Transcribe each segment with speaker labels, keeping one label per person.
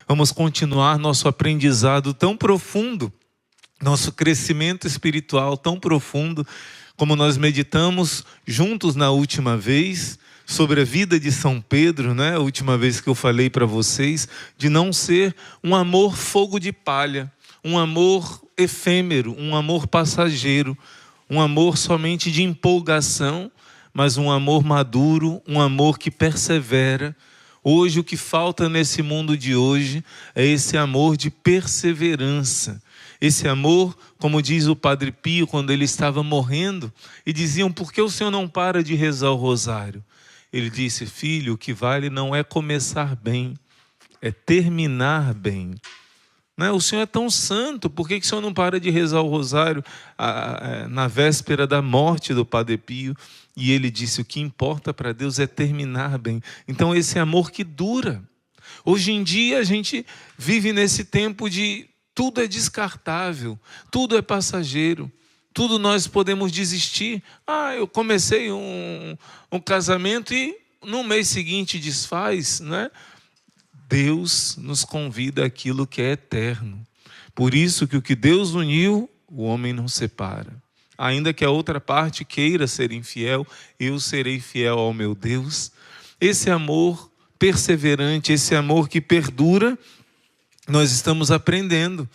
Speaker 1: Vamos continuar nosso aprendizado tão profundo, nosso crescimento espiritual tão profundo, como nós meditamos juntos na última vez, sobre a vida de São Pedro, né? A última vez que eu falei para vocês, de não ser um amor fogo de palha, um amor efêmero, um amor passageiro, um amor somente de empolgação, mas um amor maduro, um amor que persevera. Hoje o que falta nesse mundo de hoje é esse amor de perseverança. Esse amor, como diz o Padre Pio quando ele estava morrendo, e diziam: por que o senhor não para de rezar o rosário? Ele disse: filho, o que vale não é começar bem, é terminar bem. Né? O senhor é tão santo, por que o senhor não para de rezar o rosário na véspera da morte do Padre Pio? E ele disse: o que importa para Deus é terminar bem. Então esse amor que dura. Hoje em dia a gente vive nesse tempo de tudo é descartável, tudo é passageiro, tudo nós podemos desistir. Eu comecei um casamento e no mês seguinte desfaz, né? Deus nos convida àquilo que é eterno. Por isso que o que Deus uniu, o homem não separa. Ainda que a outra parte queira ser infiel, eu serei fiel ao meu Deus. Esse amor perseverante, esse amor que perdura, nós estamos aprendendo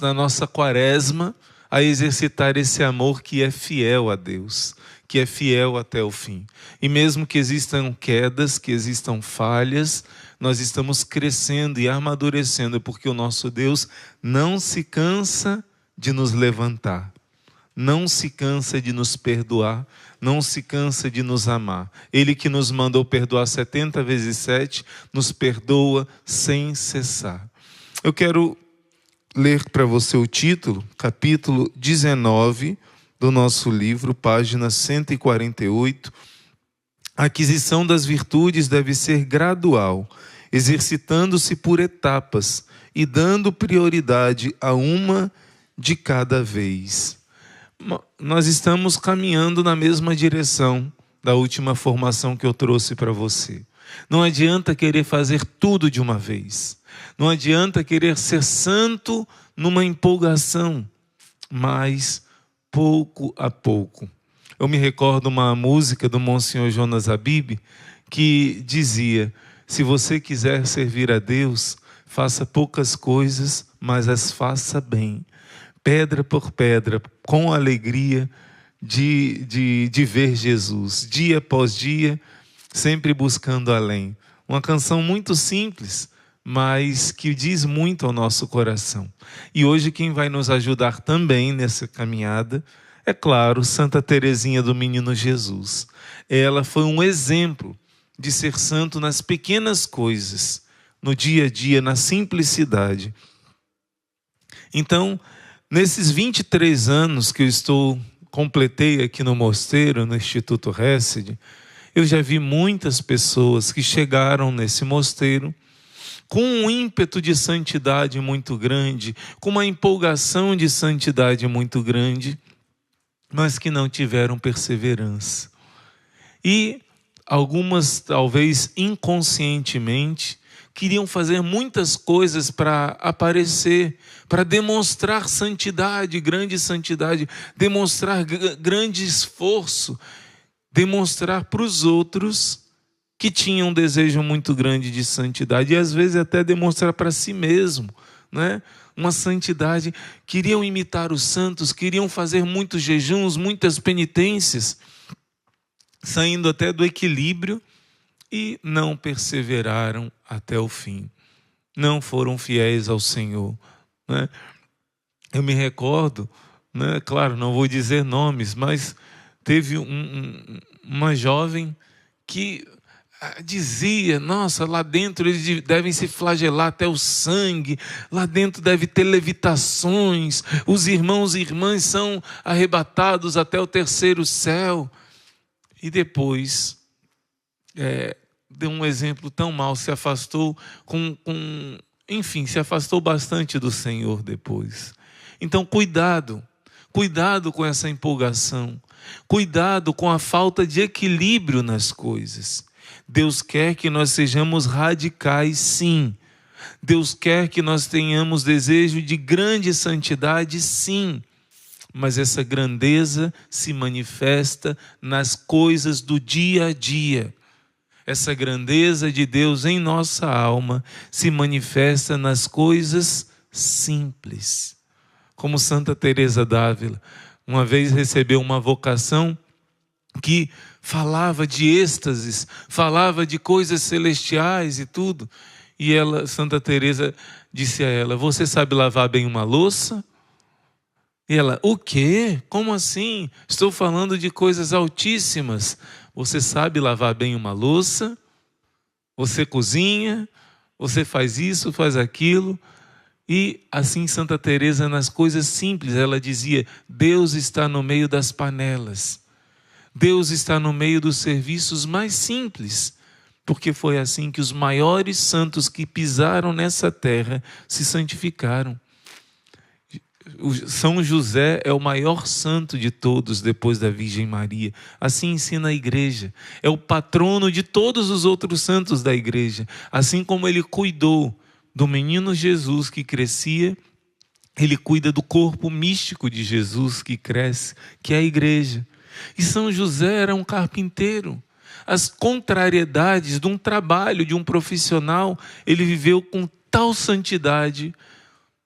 Speaker 1: na nossa quaresma a exercitar esse amor que é fiel a Deus, que é fiel até o fim. E mesmo que existam quedas, que existam falhas, nós estamos crescendo e amadurecendo, porque o nosso Deus não se cansa de nos levantar, não se cansa de nos perdoar, não se cansa de nos amar. Ele que nos mandou perdoar 70 vezes 7, nos perdoa sem cessar. Eu quero ler para você o título, capítulo 19 do nosso livro, página 148. A aquisição das virtudes deve ser gradual, exercitando-se por etapas e dando prioridade a uma de cada vez. Nós estamos caminhando na mesma direção da última formação que eu trouxe para você. Não adianta querer fazer tudo de uma vez. Não adianta querer ser santo numa empolgação, mas pouco a pouco. Eu me recordo uma música do Monsenhor Jonas Abib que dizia: se você quiser servir a Deus, faça poucas coisas, mas as faça bem. Pedra por pedra, com alegria de ver Jesus, dia após dia, sempre buscando além. Uma canção muito simples, mas que diz muito ao nosso coração. E hoje quem vai nos ajudar também nessa caminhada é, claro, Santa Teresinha do Menino Jesus. Ela foi um exemplo de ser santo nas pequenas coisas, no dia a dia, na simplicidade. Então, nesses 23 anos que eu completei aqui no mosteiro, no Instituto Hesed, eu já vi muitas pessoas que chegaram nesse mosteiro com um ímpeto de santidade muito grande, com uma empolgação de santidade muito grande, mas que não tiveram perseverança. E algumas, talvez inconscientemente, queriam fazer muitas coisas para aparecer, para demonstrar santidade, grande santidade, demonstrar grande esforço, demonstrar para os outros que tinham um desejo muito grande de santidade, e às vezes até demonstrar para si mesmo, né? Uma santidade. Queriam imitar os santos, queriam fazer muitos jejuns, muitas penitências, saindo até do equilíbrio, e não perseveraram até o fim. Não foram fiéis ao Senhor, né? Eu me recordo, né? Claro, não vou dizer nomes, mas teve uma jovem que dizia: nossa, lá dentro eles devem se flagelar até o sangue, lá dentro deve ter levitações, os irmãos e irmãs são arrebatados até o terceiro céu. E depois deu um exemplo tão mau, se afastou se afastou bastante do Senhor depois. Então cuidado com essa empolgação, cuidado com a falta de equilíbrio nas coisas. Deus quer que nós sejamos radicais, sim, Deus quer que nós tenhamos desejo de grande santidade, sim. Mas essa grandeza se manifesta nas coisas do dia a dia. Essa grandeza de Deus em nossa alma se manifesta nas coisas simples. Como Santa Teresa d'Ávila, uma vez recebeu uma vocação que falava de êxtases, falava de coisas celestiais e tudo. E Santa Teresa disse a ela: você sabe lavar bem uma louça? E ela: o quê? Como assim? Estou falando de coisas altíssimas. Você sabe lavar bem uma louça? Você cozinha? Você faz isso, faz aquilo? E assim Santa Teresa, nas coisas simples, ela dizia: Deus está no meio das panelas. Deus está no meio dos serviços mais simples. Porque foi assim que os maiores santos que pisaram nessa terra se santificaram. São José é o maior santo de todos depois da Virgem Maria. Assim ensina a igreja. É o patrono de todos os outros santos da igreja. Assim como ele cuidou do menino Jesus que crescia, ele cuida do corpo místico de Jesus que cresce, que é a igreja. E São José era um carpinteiro. As contrariedades de um trabalho, de um profissional, ele viveu com tal santidade.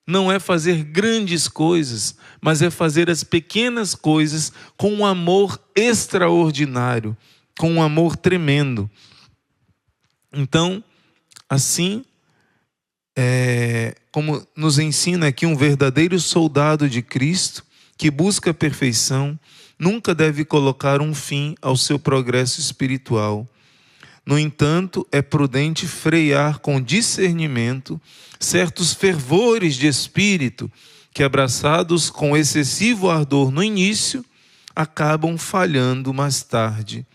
Speaker 1: Não é fazer grandes coisas, mas é fazer as pequenas coisas com um amor extraordinário, com um amor tremendo. Então, assim, como nos ensina aqui um verdadeiro soldado de Cristo, que busca a perfeição, nunca deve colocar um fim ao seu progresso espiritual. No entanto, é prudente frear com discernimento certos fervores de espírito que, abraçados com excessivo ardor no início, acabam falhando mais tarde.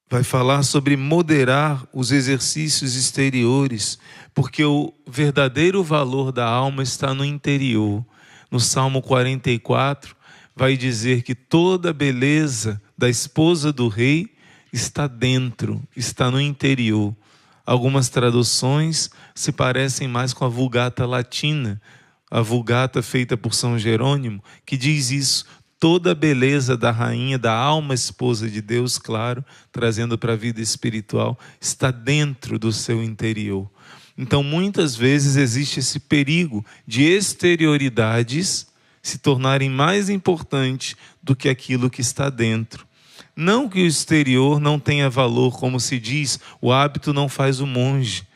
Speaker 1: Vai falar sobre moderar os exercícios exteriores, porque o verdadeiro valor da alma está no interior. No Salmo 44, vai dizer que toda a beleza da esposa do rei está dentro, está no interior. Algumas traduções se parecem mais com a Vulgata Latina, a Vulgata feita por São Jerônimo, que diz isso: toda a beleza da rainha, da alma esposa de Deus, claro, trazendo para a vida espiritual, está dentro do seu interior. Então, muitas vezes existe esse perigo de exterioridades se tornarem mais importantes do que aquilo que está dentro. Não que o exterior não tenha valor, como se diz, o hábito não faz o monge,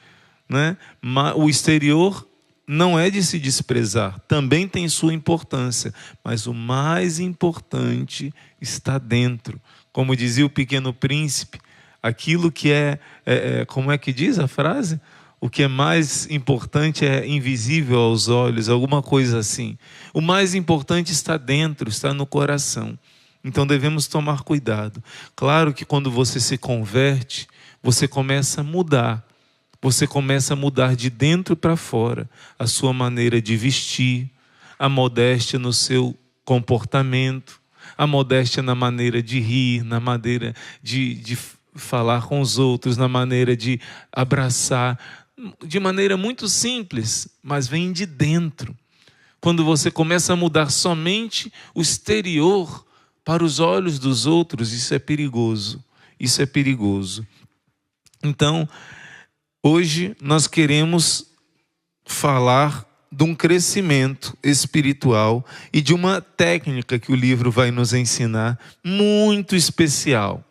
Speaker 1: né? Mas o exterior não é de se desprezar, também tem sua importância, mas o mais importante está dentro. Como dizia o Pequeno Príncipe, aquilo que como é que diz a frase? O que é mais importante é invisível aos olhos, alguma coisa assim. O mais importante está dentro, está no coração. Então devemos tomar cuidado. Claro que quando você se converte, você começa a mudar. Você começa a mudar de dentro para fora a sua maneira de vestir, a modéstia no seu comportamento, a modéstia na maneira de rir, na maneira de falar com os outros, na maneira de abraçar, de maneira muito simples, mas vem de dentro. Quando você começa a mudar somente o exterior para os olhos dos outros, isso é perigoso. Isso é perigoso. Então, hoje nós queremos falar de um crescimento espiritual e de uma técnica que o livro vai nos ensinar muito especial.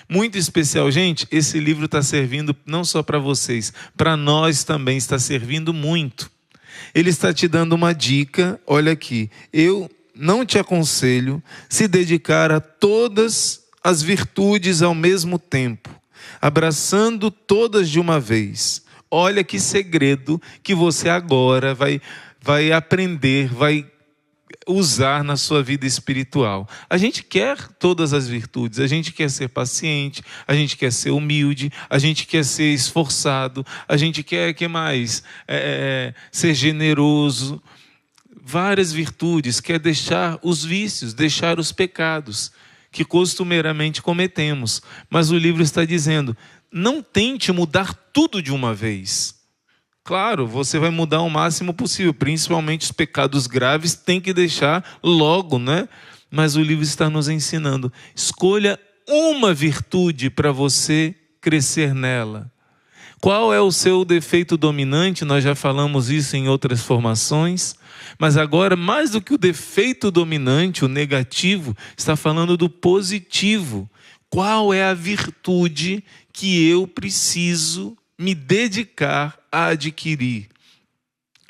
Speaker 1: Muito especial. Gente, esse livro está servindo não só para vocês, para nós também está servindo muito. Ele está te dando uma dica, olha aqui, eu não te aconselho se dedicar a todas as virtudes ao mesmo tempo, abraçando todas de uma vez. Olha que segredo que você agora vai aprender, vai usar na sua vida espiritual. A gente quer todas as virtudes, a gente quer ser paciente, a gente quer ser humilde, a gente quer ser esforçado, a gente quer, que mais? Ser generoso. Várias virtudes, quer deixar os vícios, deixar os pecados que costumeiramente cometemos. Mas o livro está dizendo, não tente mudar tudo de uma vez. Claro, você vai mudar o máximo possível, principalmente os pecados graves, tem que deixar logo, né? Mas o livro está nos ensinando. Escolha uma virtude para você crescer nela. Qual é o seu defeito dominante? Nós já falamos isso em outras formações. Mas agora, mais do que o defeito dominante, o negativo, está falando do positivo. Qual é a virtude que eu preciso me dedicar a adquirir?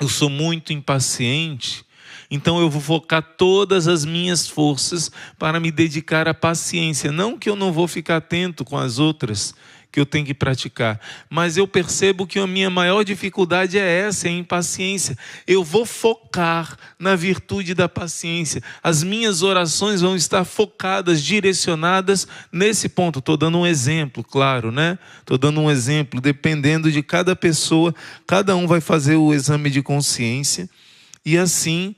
Speaker 1: Eu sou muito impaciente, então eu vou focar todas as minhas forças para me dedicar à paciência. Não que eu não vou ficar atento com as outras que eu tenho que praticar, mas eu percebo que a minha maior dificuldade é essa, é a impaciência. Eu vou focar na virtude da paciência. As minhas orações vão estar focadas, direcionadas nesse ponto. Estou dando um exemplo, claro, né? Estou dando um exemplo, dependendo de cada pessoa, cada um vai fazer o exame de consciência, e assim,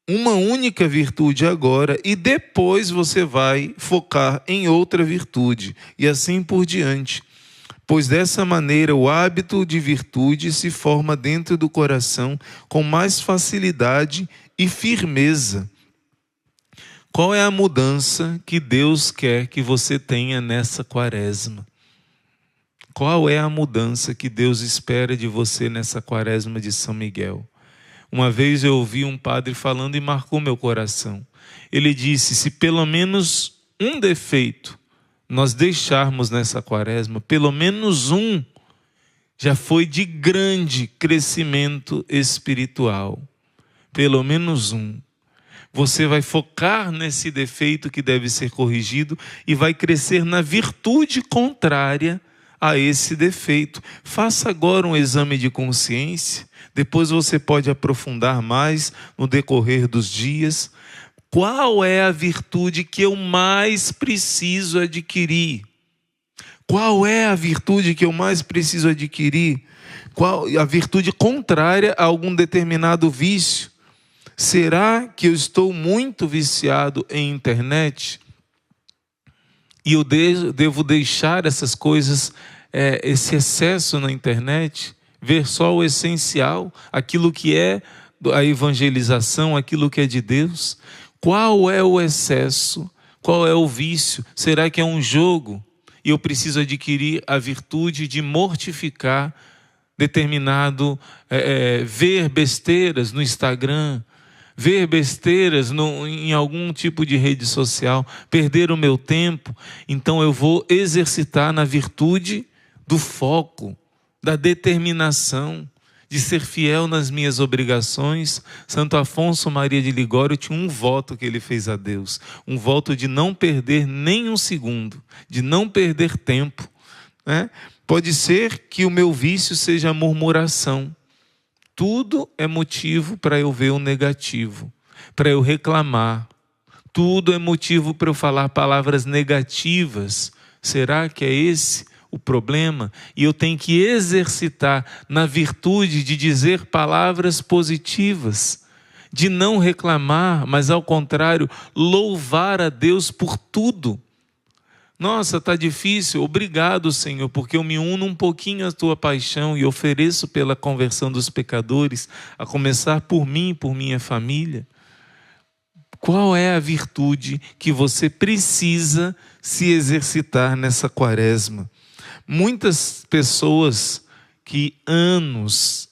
Speaker 1: uma única virtude agora, e depois você vai focar em outra virtude, e assim por diante. Pois dessa maneira o hábito de virtude se forma dentro do coração com mais facilidade e firmeza. Qual é a mudança que Deus quer que você tenha nessa quaresma? Qual é a mudança que Deus espera de você nessa quaresma de São Miguel? Uma vez eu ouvi um padre falando e marcou meu coração. Ele disse, se pelo menos um defeito nós deixarmos nessa quaresma, pelo menos um, já foi de grande crescimento espiritual. Pelo menos um. Você vai focar nesse defeito que deve ser corrigido e vai crescer na virtude contrária a esse defeito. Faça agora um exame de consciência. Depois você pode aprofundar mais no decorrer dos dias. Qual é a virtude que eu mais preciso adquirir? Qual é a virtude que eu mais preciso adquirir? Qual a virtude contrária a algum determinado vício? Será que eu estou muito viciado em internet? E eu devo deixar essas coisas, esse excesso na internet? Ver só o essencial, aquilo que é a evangelização, aquilo que é de Deus? Qual é o excesso? Qual é o vício? Será que é um jogo? E eu preciso adquirir a virtude de mortificar determinado, ver besteiras no Instagram, ver besteiras em algum tipo de rede social, perder o meu tempo. Então eu vou exercitar na virtude do foco, da determinação, de ser fiel nas minhas obrigações. Santo Afonso Maria de Ligório tinha um voto que ele fez a Deus, um voto de não perder nem um segundo, de não perder tempo, né? Pode ser que o meu vício seja a murmuração. Tudo é motivo para eu ver o negativo, para eu reclamar. Tudo é motivo para eu falar palavras negativas. Será que é esse o problema? E eu tenho que exercitar na virtude de dizer palavras positivas, de não reclamar, mas ao contrário, louvar a Deus por tudo. Nossa, está difícil. Obrigado, Senhor, porque eu me uno um pouquinho à tua paixão e ofereço pela conversão dos pecadores, a começar por mim e por minha família. Qual é a virtude que você precisa se exercitar nessa quaresma? Muitas pessoas que anos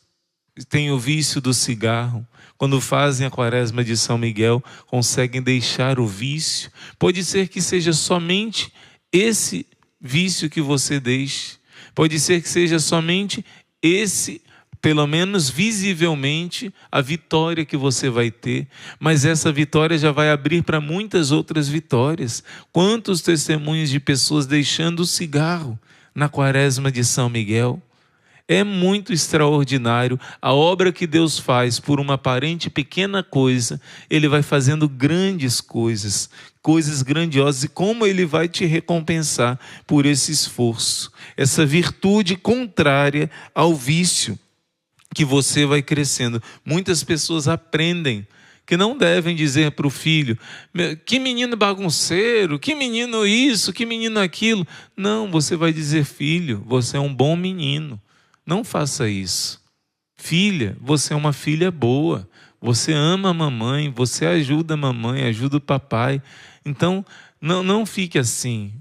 Speaker 1: têm o vício do cigarro, quando fazem a quaresma de São Miguel, conseguem deixar o vício. Pode ser que seja somente esse vício que você deixe. Pode ser que seja somente esse, pelo menos visivelmente, a vitória que você vai ter. Mas essa vitória já vai abrir para muitas outras vitórias. Quantos testemunhos de pessoas deixando o cigarro na quaresma de São Miguel? É muito extraordinário a obra que Deus faz por uma aparente pequena coisa. Ele vai fazendo grandes coisas, coisas grandiosas, e como Ele vai te recompensar por esse esforço, essa virtude contrária ao vício que você vai crescendo. Muitas pessoas aprendem que não devem dizer para o filho: que menino bagunceiro, que menino isso, que menino aquilo. Não, você vai dizer: filho, você é um bom menino, não faça isso. Filha, você é uma filha boa, você ama a mamãe, você ajuda a mamãe, ajuda o papai. Então, não fique assim.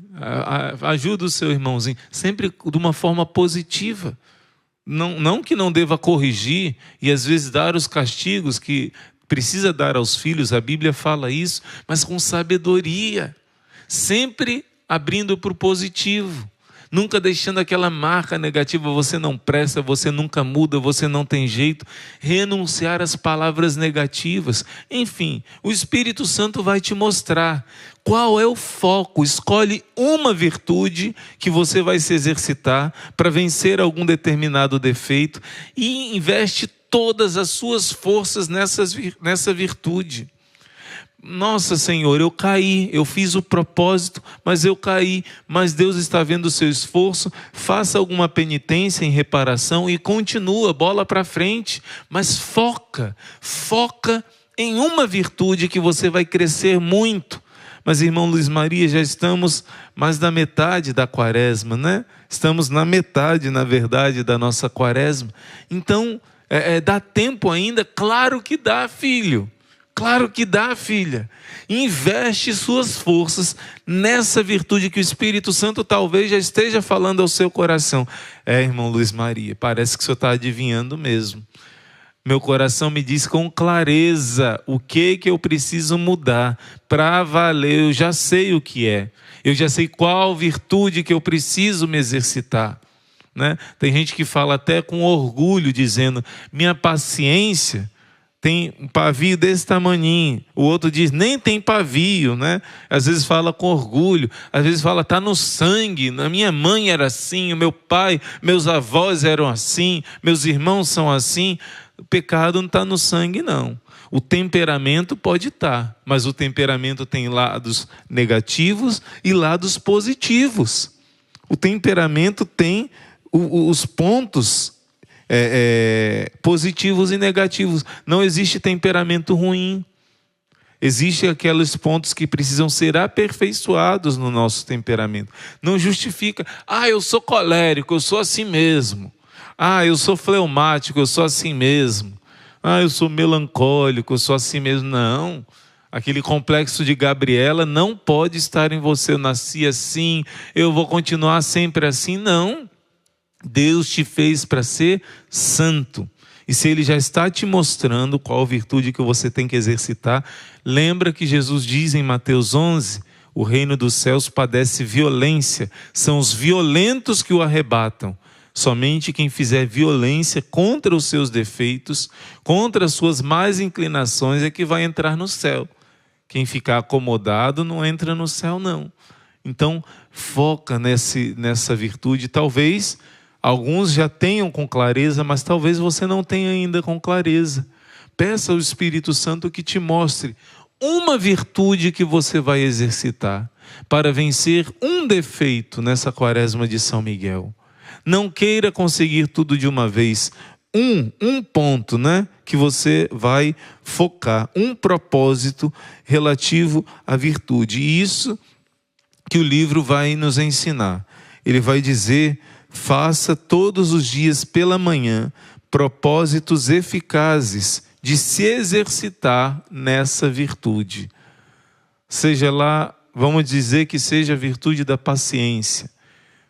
Speaker 1: Ajuda o seu irmãozinho, sempre de uma forma positiva. Não que não deva corrigir e às vezes dar os castigos que precisa dar aos filhos, a Bíblia fala isso, mas com sabedoria, sempre abrindo para o positivo. Nunca deixando aquela marca negativa: você não presta, você nunca muda, você não tem jeito. Renunciar às palavras negativas. Enfim, o Espírito Santo vai te mostrar qual é o foco. Escolhe uma virtude que você vai se exercitar para vencer algum determinado defeito e investe todas as suas forças nessa virtude. Nossa, Senhor, eu caí, eu fiz o propósito, mas eu caí. Mas Deus está vendo o seu esforço. Faça alguma penitência em reparação e continua, bola para frente. Mas foca em uma virtude que você vai crescer muito. Mas, irmão Luiz Maria, já estamos mais da metade da quaresma, né? Estamos na metade, na verdade, da nossa quaresma. Então, dá tempo ainda? Claro que dá, filho. Claro que dá, filha. Investe suas forças nessa virtude que o Espírito Santo talvez já esteja falando ao seu coração. Irmão Luiz Maria, parece que o senhor está adivinhando mesmo. Meu coração me diz com clareza o que eu preciso mudar para valer. Eu já sei o que é. Eu já sei qual virtude que eu preciso me exercitar. Né? Tem gente que fala até com orgulho, dizendo: minha paciência tem um pavio desse tamaninho. O outro diz: nem tem pavio, né? Às vezes fala com orgulho, às vezes fala: está no sangue, a minha mãe era assim, o meu pai, meus avós eram assim, meus irmãos são assim. O pecado não está no sangue, não. O temperamento pode estar, mas o temperamento tem lados negativos e lados positivos. O temperamento tem os pontos positivos e negativos. Não existe temperamento ruim. Existem aqueles pontos que precisam ser aperfeiçoados no nosso temperamento. Não justifica: eu sou colérico, eu sou assim mesmo. Eu sou fleumático, eu sou assim mesmo. Eu sou melancólico, eu sou assim mesmo. Não. Aquele complexo de Gabriela não pode estar em você. Eu nasci assim, eu vou continuar sempre assim. Não. Deus te fez para ser santo. E se Ele já está te mostrando qual virtude que você tem que exercitar, lembra que Jesus diz em Mateus 11, o reino dos céus padece violência, são os violentos que o arrebatam. Somente quem fizer violência contra os seus defeitos, contra as suas más inclinações, é que vai entrar no céu. Quem ficar acomodado não entra no céu, não. Então, foca nessa virtude. Talvez alguns já tenham com clareza, mas talvez você não tenha ainda com clareza. Peça ao Espírito Santo que te mostre uma virtude que você vai exercitar para vencer um defeito nessa quaresma de São Miguel. Não queira conseguir tudo de uma vez. Um ponto, né, que você vai focar, um propósito relativo à virtude. E isso que o livro vai nos ensinar. Ele vai dizer: faça todos os dias pela manhã propósitos eficazes de se exercitar nessa virtude. Seja lá, vamos dizer que seja a virtude da paciência.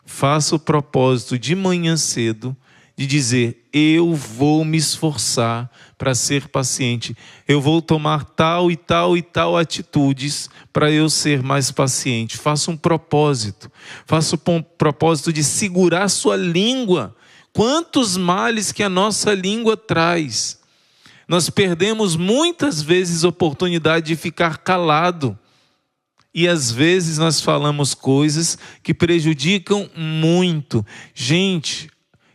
Speaker 1: Faça o propósito de manhã cedo de dizer: eu vou me esforçar para ser paciente. Eu vou tomar tal e tal e tal atitudes para eu ser mais paciente. Faça um propósito. Faça o propósito de segurar sua língua. Quantos males que a nossa língua traz. Nós perdemos muitas vezes a oportunidade de ficar calado. E às vezes nós falamos coisas que prejudicam muito. Gente,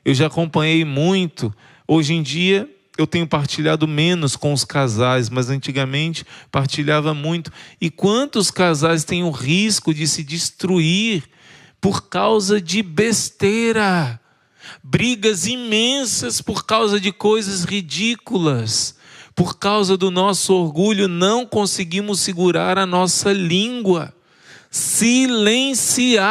Speaker 1: eu já acompanhei muito. Hoje em dia eu tenho partilhado menos com os casais, mas antigamente partilhava muito. E quantos casais têm o risco de se destruir por causa de besteira? Brigas imensas por causa de coisas ridículas. Por causa do nosso orgulho, não conseguimos segurar a nossa língua. Silenciar.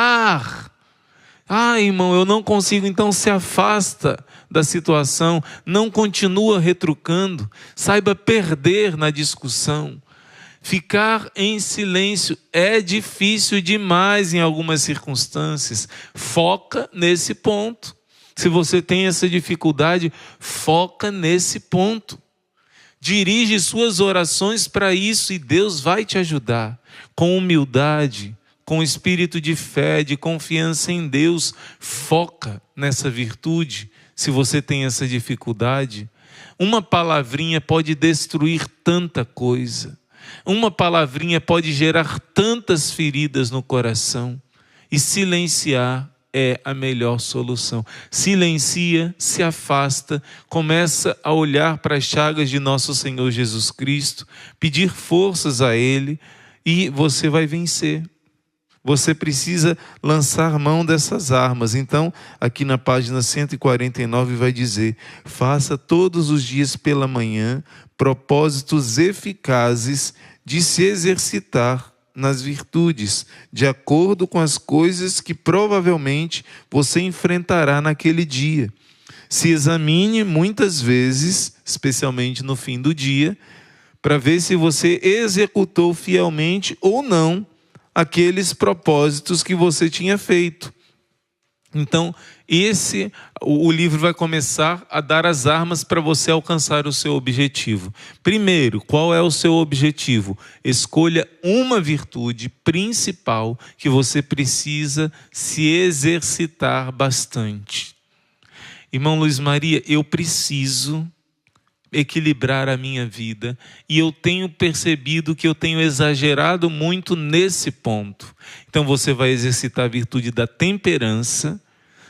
Speaker 1: Irmão, eu não consigo, então se afasta da situação, não continua retrucando, saiba perder na discussão. Ficar em silêncio é difícil demais em algumas circunstâncias. Foca nesse ponto. Se você tem essa dificuldade, foca nesse ponto. Dirige suas orações para isso e Deus vai te ajudar. Com humildade, com espírito de fé, de confiança em Deus, foca nessa virtude. Se você tem essa dificuldade, uma palavrinha pode destruir tanta coisa. Uma palavrinha pode gerar tantas feridas no coração. E silenciar é a melhor solução. Silencia, se afasta, começa a olhar para as chagas de nosso Senhor Jesus Cristo, pedir forças a Ele e você vai vencer. Você precisa lançar mão dessas armas. Então, aqui na página 149 vai dizer: faça todos os dias pela manhã propósitos eficazes de se exercitar nas virtudes, de acordo com as coisas que provavelmente você enfrentará naquele dia. Se examine muitas vezes, especialmente no fim do dia, para ver se você executou fielmente ou não aqueles propósitos que você tinha feito. Então, o livro vai começar a dar as armas para você alcançar o seu objetivo. Primeiro, qual é o seu objetivo? Escolha uma virtude principal que você precisa se exercitar bastante. Irmão Luiz Maria, eu preciso equilibrar a minha vida e eu tenho percebido que eu tenho exagerado muito nesse ponto. Então você vai exercitar a virtude da temperança,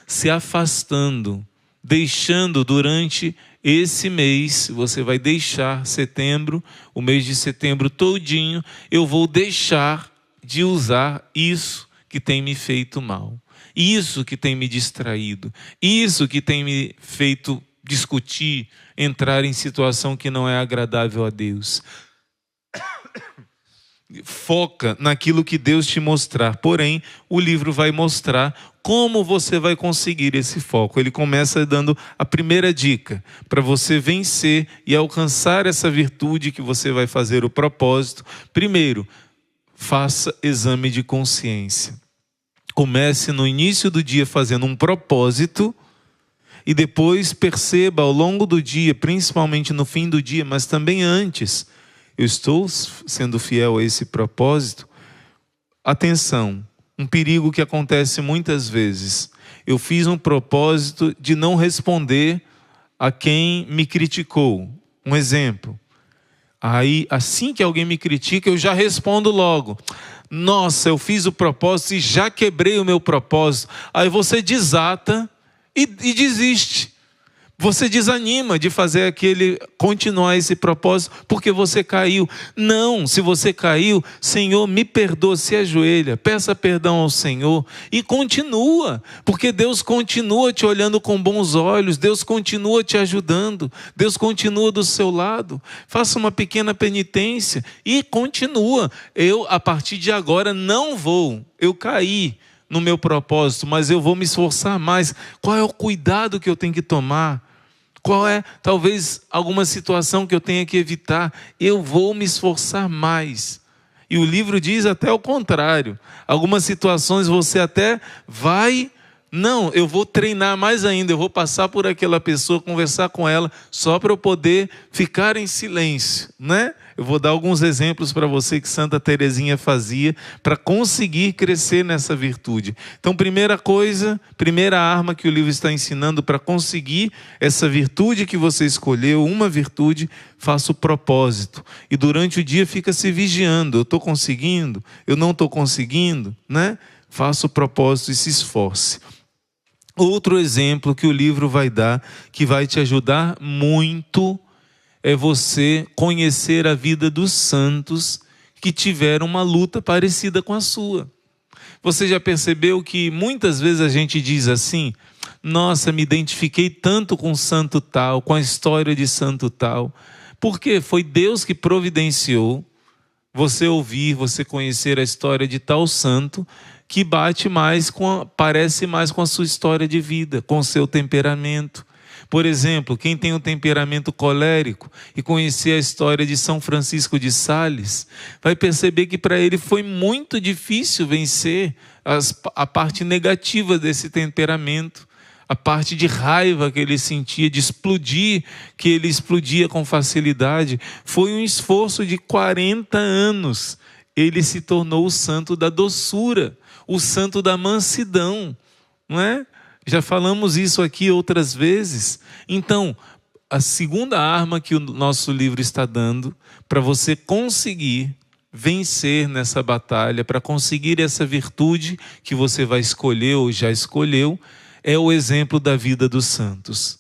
Speaker 1: se afastando, deixando durante esse mês, você vai deixar setembro, o mês de setembro todinho, eu vou deixar de usar isso que tem me feito mal, isso que tem me distraído, isso que tem me feito discutir, entrar em situação que não é agradável a Deus. Foca naquilo que Deus te mostrar. Porém, o livro vai mostrar como você vai conseguir esse foco. Ele começa dando a primeira dica para você vencer e alcançar essa virtude que você vai fazer o propósito. Primeiro, faça exame de consciência. Comece no início do dia fazendo um propósito e depois perceba ao longo do dia, principalmente no fim do dia, mas também antes, eu estou sendo fiel a esse propósito? Atenção, um perigo que acontece muitas vezes. Eu fiz um propósito de não responder a quem me criticou. Um exemplo. Aí, assim que alguém me critica, eu já respondo logo. Nossa, eu fiz o propósito e já quebrei o meu propósito. Aí você desata e desiste. Você desanima de fazer continuar esse propósito, porque você caiu. Não, se você caiu, Senhor, me perdoa, se ajoelha, peça perdão ao Senhor e continua, porque Deus continua te olhando com bons olhos, Deus continua te ajudando, Deus continua do seu lado. Faça uma pequena penitência e continua. Eu, a partir de agora, eu caí no meu propósito, mas eu vou me esforçar mais. Qual é o cuidado que eu tenho que tomar? Qual é, talvez, alguma situação que eu tenha que evitar? Eu vou me esforçar mais. E o livro diz até o contrário. Algumas situações você até vai... Não, eu vou treinar mais ainda. Eu vou passar por aquela pessoa, conversar com ela, só para eu poder ficar em silêncio, né? Eu vou dar alguns exemplos para você que Santa Teresinha fazia para conseguir crescer nessa virtude. Então, primeira arma que o livro está ensinando para conseguir essa virtude que você escolheu, uma virtude, faça o propósito. E durante o dia fica se vigiando. Eu estou conseguindo? Eu não estou conseguindo? Né? Faça o propósito e se esforce. Outro exemplo que o livro vai dar, que vai te ajudar muito, é você conhecer a vida dos santos que tiveram uma luta parecida com a sua. Você já percebeu que muitas vezes a gente diz assim: nossa, me identifiquei tanto com santo tal, com a história de santo tal. Porque foi Deus que providenciou você ouvir, você conhecer a história de tal santo que parece mais com a sua história de vida, com o seu temperamento. Por exemplo, quem tem um temperamento colérico e conhecer a história de São Francisco de Sales, vai perceber que para ele foi muito difícil vencer a parte negativa desse temperamento, a parte de raiva que ele sentia, de explodir, que ele explodia com facilidade. Foi um esforço de 40 anos. Ele se tornou o santo da doçura, o santo da mansidão, não é? Já falamos isso aqui outras vezes. Então, a segunda arma que o nosso livro está dando para você conseguir vencer nessa batalha, para conseguir essa virtude que você vai escolher ou já escolheu, é o exemplo da vida dos santos.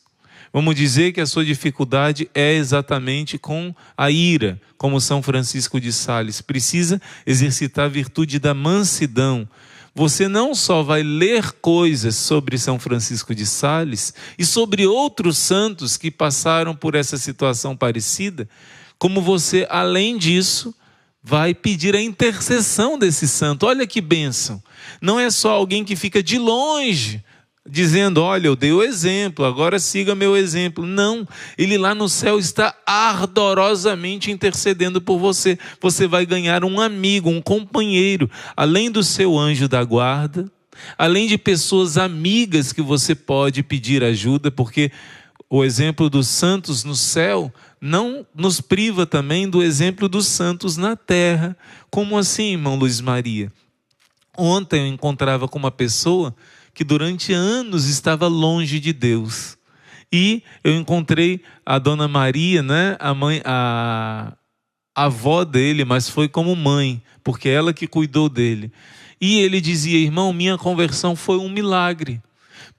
Speaker 1: Vamos dizer que a sua dificuldade é exatamente com a ira, como São Francisco de Sales. Precisa exercitar a virtude da mansidão. Você não só vai ler coisas sobre São Francisco de Sales e sobre outros santos que passaram por essa situação parecida, como você, além disso, vai pedir a intercessão desse santo. Olha que bênção! Não é só alguém que fica de longe, dizendo, olha, eu dei o exemplo, agora siga meu exemplo. Não, ele lá no céu está ardorosamente intercedendo por você. Você vai ganhar um amigo, um companheiro, além do seu anjo da guarda, além de pessoas amigas que você pode pedir ajuda, porque o exemplo dos santos no céu não nos priva também do exemplo dos santos na terra. Como assim, irmão Luiz Maria? Ontem eu encontrava com uma pessoa que durante anos estava longe de Deus. E eu encontrei a Dona Maria, né, a avó dele, mas foi como mãe, porque é ela que cuidou dele. E ele dizia, irmão, minha conversão foi um milagre.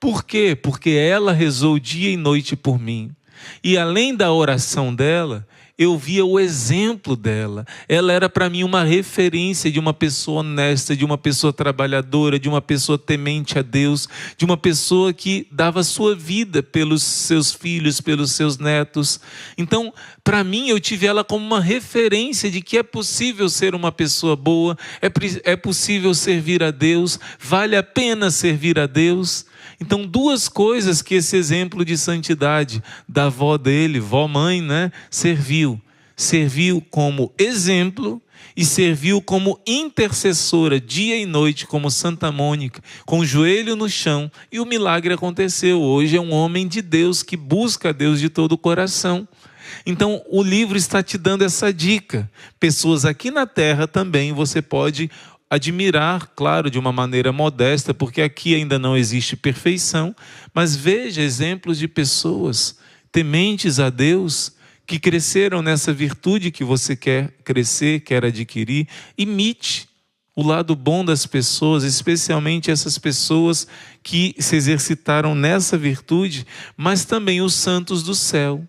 Speaker 1: Por quê? Porque ela rezou dia e noite por mim. E além da oração dela, eu via o exemplo dela. Ela era para mim uma referência de uma pessoa honesta, de uma pessoa trabalhadora, de uma pessoa temente a Deus, de uma pessoa que dava sua vida pelos seus filhos, pelos seus netos. Então, para mim, eu tive ela como uma referência de que é possível ser uma pessoa boa, é possível servir a Deus, vale a pena servir a Deus. Então, duas coisas que esse exemplo de santidade da avó dele, vó-mãe, né, serviu. Serviu como exemplo e serviu como intercessora dia e noite, como Santa Mônica, com o joelho no chão. E o milagre aconteceu. Hoje é um homem de Deus que busca a Deus de todo o coração. Então, o livro está te dando essa dica. Pessoas aqui na terra também você pode admirar, claro, de uma maneira modesta, porque aqui ainda não existe perfeição, mas veja exemplos de pessoas tementes a Deus, que cresceram nessa virtude que você quer crescer, quer adquirir. Imite o lado bom das pessoas, especialmente essas pessoas que se exercitaram nessa virtude, mas também os santos do céu.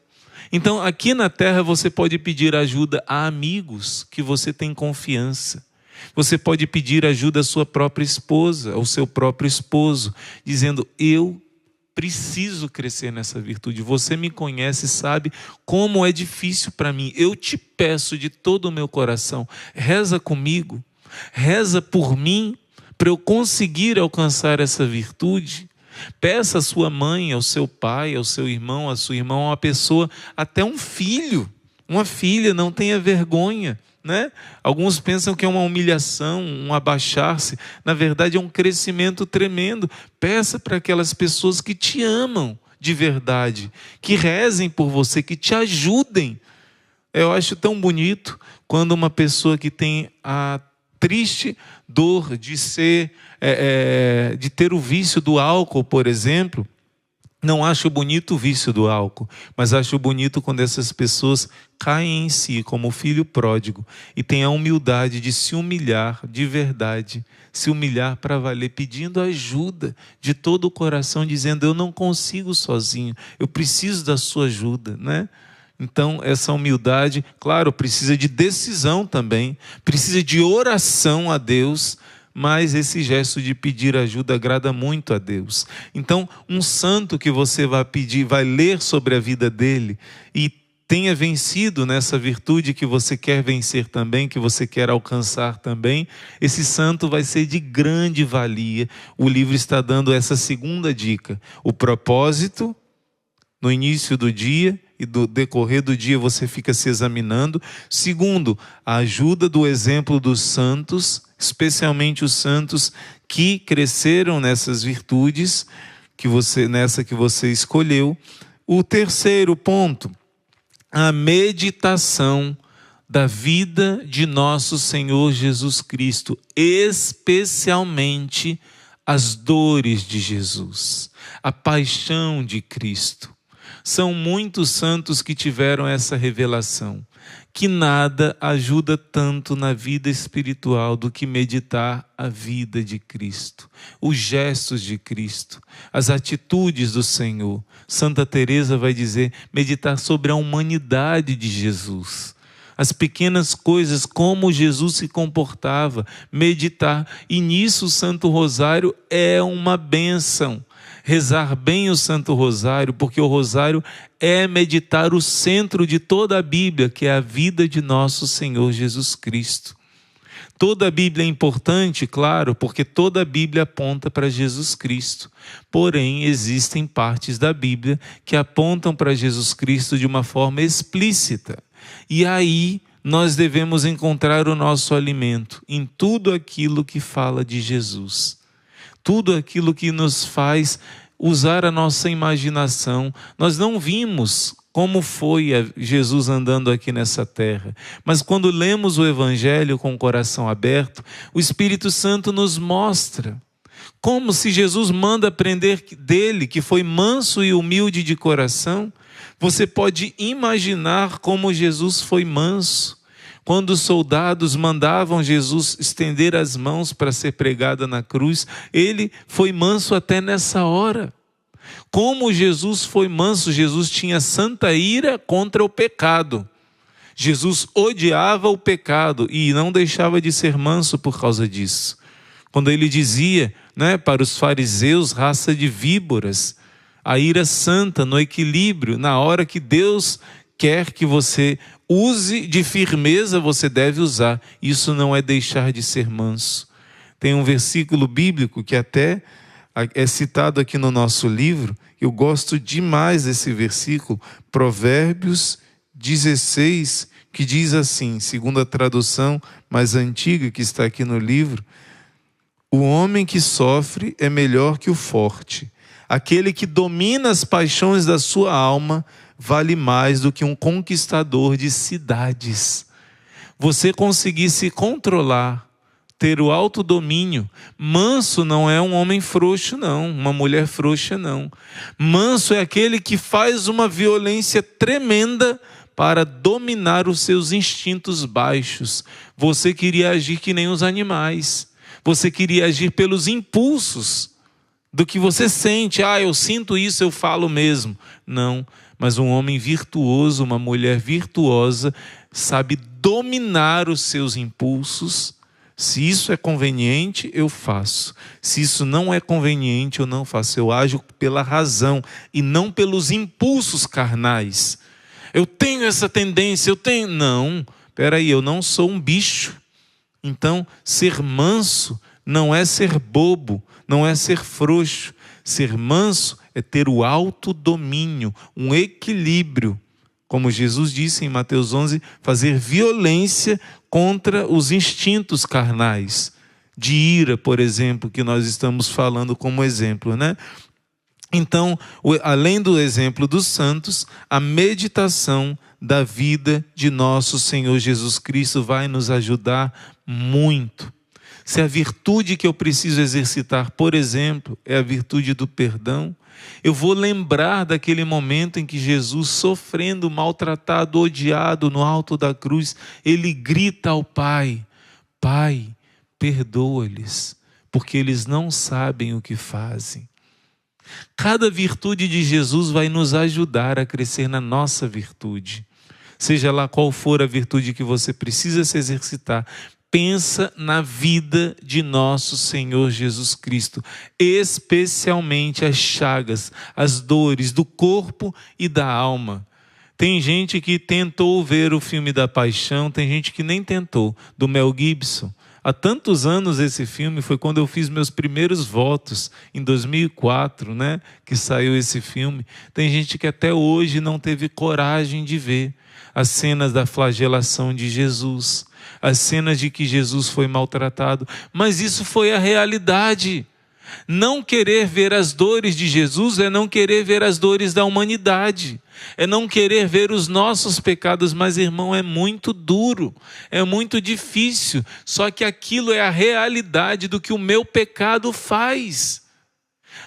Speaker 1: Então, aqui na terra você pode pedir ajuda a amigos que você tem confiança. Você pode pedir ajuda à sua própria esposa, ao seu próprio esposo, dizendo, eu preciso crescer nessa virtude. Você me conhece, sabe como é difícil para mim. Eu te peço de todo o meu coração, reza comigo, reza por mim, para eu conseguir alcançar essa virtude. Peça à sua mãe, ao seu pai, ao seu irmão, à sua irmã, a uma pessoa, até um filho, uma filha, não tenha vergonha. Né? Alguns pensam que é uma humilhação, um abaixar-se. Na verdade é um crescimento tremendo. Peça para aquelas pessoas que te amam de verdade, que rezem por você, que te ajudem. Eu acho tão bonito quando uma pessoa que tem a triste dor de de ter o vício do álcool, por exemplo. Não acho bonito o vício do álcool, mas acho bonito quando essas pessoas caem em si, como o filho pródigo, e têm a humildade de se humilhar de verdade, se humilhar para valer, pedindo ajuda de todo o coração, dizendo, eu não consigo sozinho, eu preciso da sua ajuda, né? Então, essa humildade, claro, precisa de decisão também, precisa de oração a Deus, mas esse gesto de pedir ajuda agrada muito a Deus. Então, um santo que você vai pedir, vai ler sobre a vida dele e tenha vencido nessa virtude que você quer vencer também, que você quer alcançar também, esse santo vai ser de grande valia. O livro está dando essa segunda dica. O propósito, no início do dia e do decorrer do dia você fica se examinando. Segundo, a ajuda do exemplo dos santos, especialmente os santos que cresceram nessas virtudes, nessa que você escolheu. O terceiro ponto, a meditação da vida de nosso Senhor Jesus Cristo, especialmente as dores de Jesus, a paixão de Cristo. São muitos santos que tiveram essa revelação, que nada ajuda tanto na vida espiritual do que meditar a vida de Cristo, os gestos de Cristo, as atitudes do Senhor. Santa Teresa vai dizer, meditar sobre a humanidade de Jesus, as pequenas coisas, como Jesus se comportava, meditar. E nisso o Santo Rosário é uma bênção. Rezar bem o Santo Rosário, porque o Rosário é meditar o centro de toda a Bíblia, que é a vida de nosso Senhor Jesus Cristo. Toda a Bíblia é importante, claro, porque toda a Bíblia aponta para Jesus Cristo. Porém, existem partes da Bíblia que apontam para Jesus Cristo de uma forma explícita. E aí nós devemos encontrar o nosso alimento em tudo aquilo que fala de Jesus. Tudo aquilo que nos faz usar a nossa imaginação. Nós não vimos como foi Jesus andando aqui nessa terra, mas quando lemos o Evangelho com o coração aberto, o Espírito Santo nos mostra como se Jesus manda aprender dele, que foi manso e humilde de coração. Você pode imaginar como Jesus foi manso. Quando os soldados mandavam Jesus estender as mãos para ser pregado na cruz, ele foi manso até nessa hora. Como Jesus foi manso, Jesus tinha santa ira contra o pecado. Jesus odiava o pecado e não deixava de ser manso por causa disso. Quando ele dizia, para os fariseus, raça de víboras, a ira santa no equilíbrio, na hora que Deus quer que você use de firmeza, você deve usar. Isso não é deixar de ser manso. Tem um versículo bíblico que até é citado aqui no nosso livro. Eu gosto demais desse versículo, Provérbios 16, que diz assim, segundo a tradução mais antiga que está aqui no livro: o homem que sofre é melhor que o forte. Aquele que domina as paixões da sua alma vale mais do que um conquistador de cidades. Você conseguir se controlar, ter o autodomínio. Manso não é um homem frouxo, não. Uma mulher frouxa, não. Manso é aquele que faz uma violência tremenda para dominar os seus instintos baixos. Você queria agir que nem os animais. Você queria agir pelos impulsos do que você sente. Eu sinto isso, eu falo mesmo. Não. Mas um homem virtuoso, uma mulher virtuosa, sabe dominar os seus impulsos. Se isso é conveniente, eu faço. Se isso não é conveniente, eu não faço. Eu ajo pela razão e não pelos impulsos carnais. Eu tenho essa tendência, Não, peraí, eu não sou um bicho. Então, ser manso não é ser bobo, não é ser frouxo. Ser manso é ter o autodomínio, um equilíbrio. Como Jesus disse em Mateus 11, fazer violência contra os instintos carnais. De ira, por exemplo, que nós estamos falando como exemplo, Então, além do exemplo dos santos, a meditação da vida de nosso Senhor Jesus Cristo vai nos ajudar muito. Se a virtude que eu preciso exercitar, por exemplo, é a virtude do perdão, eu vou lembrar daquele momento em que Jesus, sofrendo, maltratado, odiado no alto da cruz, ele grita ao Pai: Pai, perdoa-lhes, porque eles não sabem o que fazem. Cada virtude de Jesus vai nos ajudar a crescer na nossa virtude. Seja lá qual for a virtude que você precisa se exercitar, pensa na vida de nosso Senhor Jesus Cristo, especialmente as chagas, as dores do corpo e da alma. Tem gente que tentou ver o filme da Paixão, tem gente que nem tentou, do Mel Gibson. Há tantos anos esse filme, foi quando eu fiz meus primeiros votos, em 2004, né, que saiu esse filme. Tem gente que até hoje não teve coragem de ver as cenas da flagelação de Jesus, as cenas de que Jesus foi maltratado, mas isso foi a realidade. Não querer ver as dores de Jesus é não querer ver as dores da humanidade, é não querer ver os nossos pecados. Mas, irmão, é muito duro, é muito difícil, só que aquilo é a realidade do que o meu pecado faz.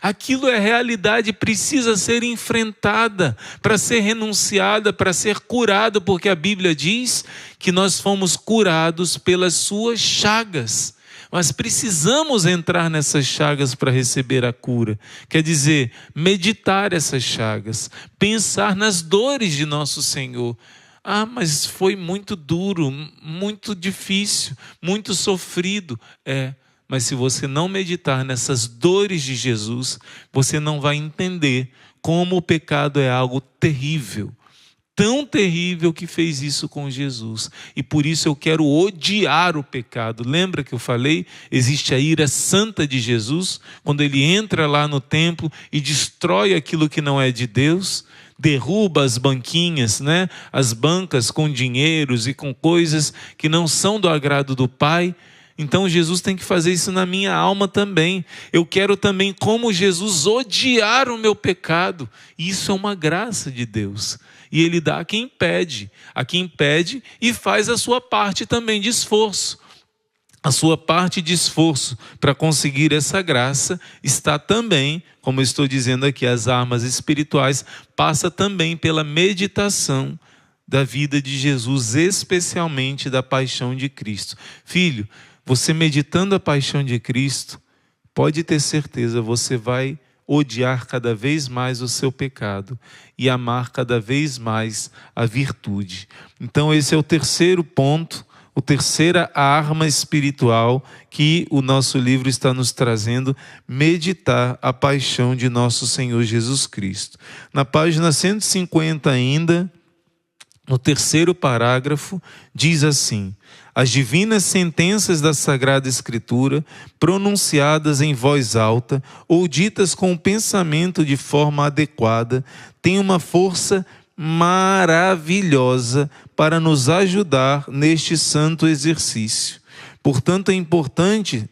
Speaker 1: Aquilo é realidade, precisa ser enfrentada, para ser renunciada, para ser curada, porque a Bíblia diz que nós fomos curados pelas suas chagas. Mas precisamos entrar nessas chagas para receber a cura. Quer dizer, meditar essas chagas, pensar nas dores de nosso Senhor. Ah, mas foi muito duro, muito difícil, muito sofrido. Mas se você não meditar nessas dores de Jesus, você não vai entender como o pecado é algo terrível. Tão terrível que fez isso com Jesus. E por isso eu quero odiar o pecado. Lembra que eu falei? Existe a ira santa de Jesus, quando ele entra lá no templo e destrói aquilo que não é de Deus, derruba as banquinhas, né? As bancas com dinheiros e com coisas que não são do agrado do Pai. Então Jesus tem que fazer isso na minha alma também. Eu quero também, como Jesus, odiar o meu pecado. Isso é uma graça de Deus. E Ele dá a quem pede e faz a sua parte também de esforço. A sua parte de esforço para conseguir essa graça está também, como eu estou dizendo aqui, as armas espirituais, passa também pela meditação da vida de Jesus, especialmente da paixão de Cristo. Filho, você meditando a paixão de Cristo, pode ter certeza, você vai odiar cada vez mais o seu pecado e amar cada vez mais a virtude. Então esse é o terceiro ponto, a terceira arma espiritual que o nosso livro está nos trazendo: meditar a paixão de nosso Senhor Jesus Cristo. Na página 150 ainda, no terceiro parágrafo, diz assim: as divinas sentenças da Sagrada Escritura, pronunciadas em voz alta ou ditas com o pensamento de forma adequada, têm uma força maravilhosa para nos ajudar neste santo exercício. Portanto, é importante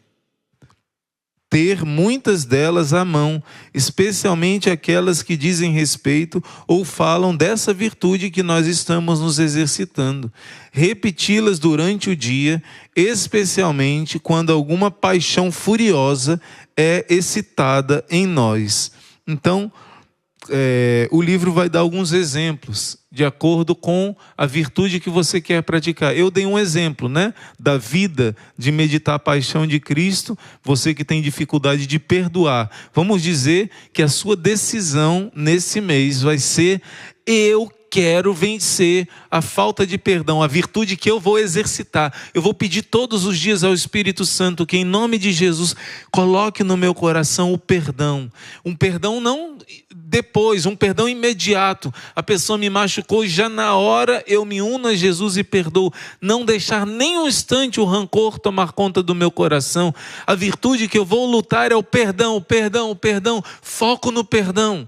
Speaker 1: ter muitas delas à mão, especialmente aquelas que dizem respeito ou falam dessa virtude que nós estamos nos exercitando. Repeti-las durante o dia, especialmente quando alguma paixão furiosa é excitada em nós. Então, o livro vai dar alguns exemplos de acordo com a virtude que você quer praticar. Eu dei um exemplo, né, da vida de meditar a paixão de Cristo. Você que tem dificuldade de perdoar, vamos dizer que a sua decisão nesse mês vai ser: eu quero vencer a falta de perdão, a virtude que eu vou exercitar. Eu vou pedir todos os dias ao Espírito Santo que, em nome de Jesus, coloque no meu coração o perdão. Um perdão não depois, um perdão imediato. A pessoa me machucou e já na hora eu me uno a Jesus e perdoo. Não deixar nem um instante o rancor tomar conta do meu coração. A virtude que eu vou lutar é o perdão, o perdão, o perdão. Foco no perdão.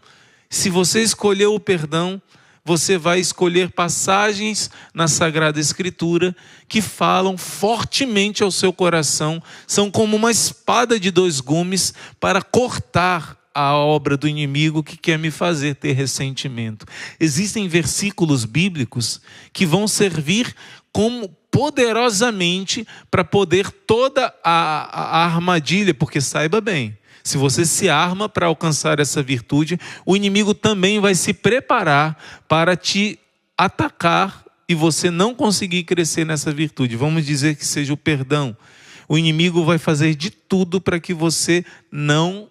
Speaker 1: Se você escolheu o perdão, você vai escolher passagens na Sagrada Escritura que falam fortemente ao seu coração. São como uma espada de dois gumes para cortar a obra do inimigo que quer me fazer ter ressentimento. Existem versículos bíblicos que vão servir como poderosamente para poder toda a armadilha, porque saiba bem, se você se arma para alcançar essa virtude, o inimigo também vai se preparar para te atacar e você não conseguir crescer nessa virtude. Vamos dizer que seja o perdão. O inimigo vai fazer de tudo para que você não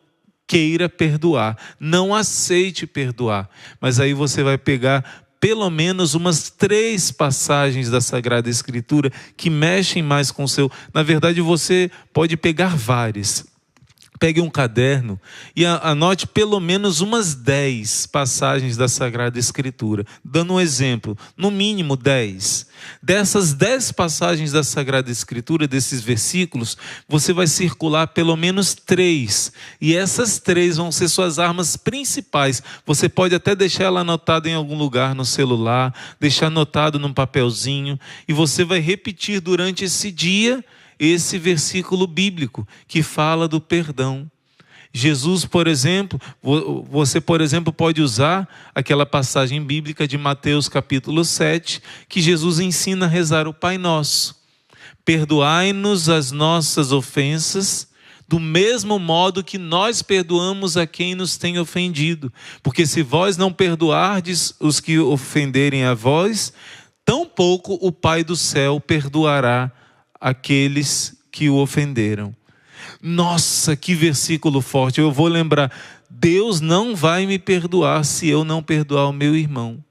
Speaker 1: queira perdoar, não aceite perdoar. Mas aí você vai pegar pelo menos umas 3 passagens da Sagrada Escritura que mexem mais com o seu... Na verdade, você pode pegar várias. Pegue um caderno e anote pelo menos umas 10 passagens da Sagrada Escritura. Dando um exemplo, no mínimo 10. Dessas 10 passagens da Sagrada Escritura, desses versículos, você vai circular pelo menos 3. E essas 3 vão ser suas armas principais. Você pode até deixar ela anotada em algum lugar no celular, deixar anotado num papelzinho, e você vai repetir durante esse dia esse versículo bíblico que fala do perdão. Jesus, por exemplo, você, por exemplo, pode usar aquela passagem bíblica de Mateus capítulo 7, que Jesus ensina a rezar o Pai Nosso. Perdoai-nos as nossas ofensas, do mesmo modo que nós perdoamos a quem nos tem ofendido. Porque se vós não perdoardes os que ofenderem a vós, tampouco o Pai do céu perdoará aqueles que o ofenderam. Nossa, que versículo forte. Eu vou lembrar, Deus não vai me perdoar se eu não perdoar o meu irmão.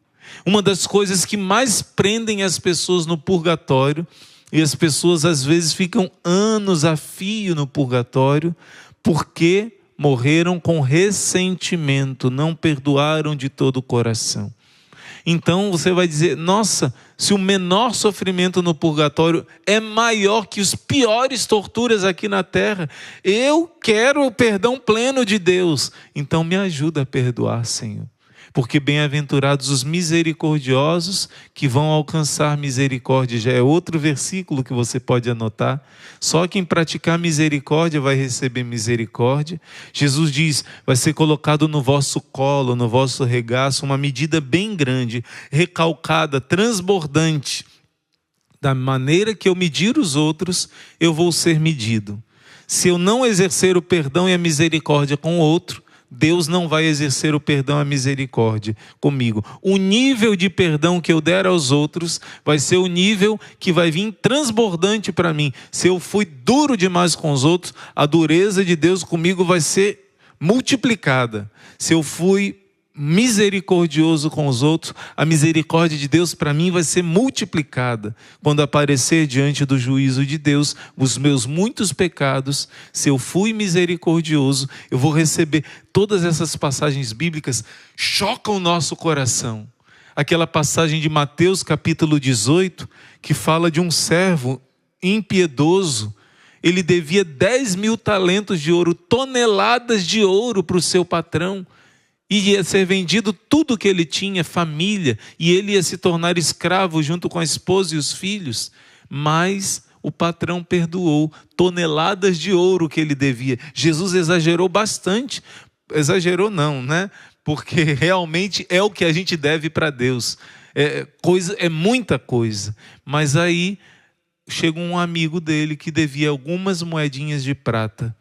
Speaker 1: Uma das coisas que mais prendem as pessoas no purgatório, e as pessoas às vezes ficam anos a fio no purgatório, porque morreram com ressentimento, não perdoaram de todo o coração. Então você vai dizer, nossa, se o menor sofrimento no purgatório é maior que os piores torturas aqui na terra, eu quero o perdão pleno de Deus. Então me ajuda a perdoar, Senhor. Porque bem-aventurados os misericordiosos que vão alcançar misericórdia. Já é outro versículo que você pode anotar. Só quem praticar misericórdia vai receber misericórdia. Jesus diz, vai ser colocado no vosso colo, no vosso regaço, uma medida bem grande, recalcada, transbordante. Da maneira que eu medir os outros, eu vou ser medido. Se eu não exercer o perdão e a misericórdia com o outro, Deus não vai exercer o perdão e a misericórdia comigo. O nível de perdão que eu der aos outros vai ser o nível que vai vir transbordante para mim. Se eu fui duro demais com os outros, a dureza de Deus comigo vai ser multiplicada. Se eu fui misericordioso com os outros, a misericórdia de Deus para mim vai ser multiplicada. Quando aparecer diante do juízo de Deus os meus muitos pecados, se eu fui misericordioso, eu vou receber. Todas essas passagens bíblicas chocam o nosso coração. Aquela passagem de Mateus capítulo 18, que fala de um servo impiedoso. Ele devia 10.000 talentos de ouro, toneladas de ouro para o seu patrão. E ia ser vendido tudo que ele tinha, família, e ele ia se tornar escravo junto com a esposa e os filhos. Mas o patrão perdoou toneladas de ouro que ele devia. Jesus exagerou bastante. Exagerou não, né? Porque realmente é o que a gente deve para Deus. É muita coisa. Mas aí chega um amigo dele que devia algumas moedinhas de prata.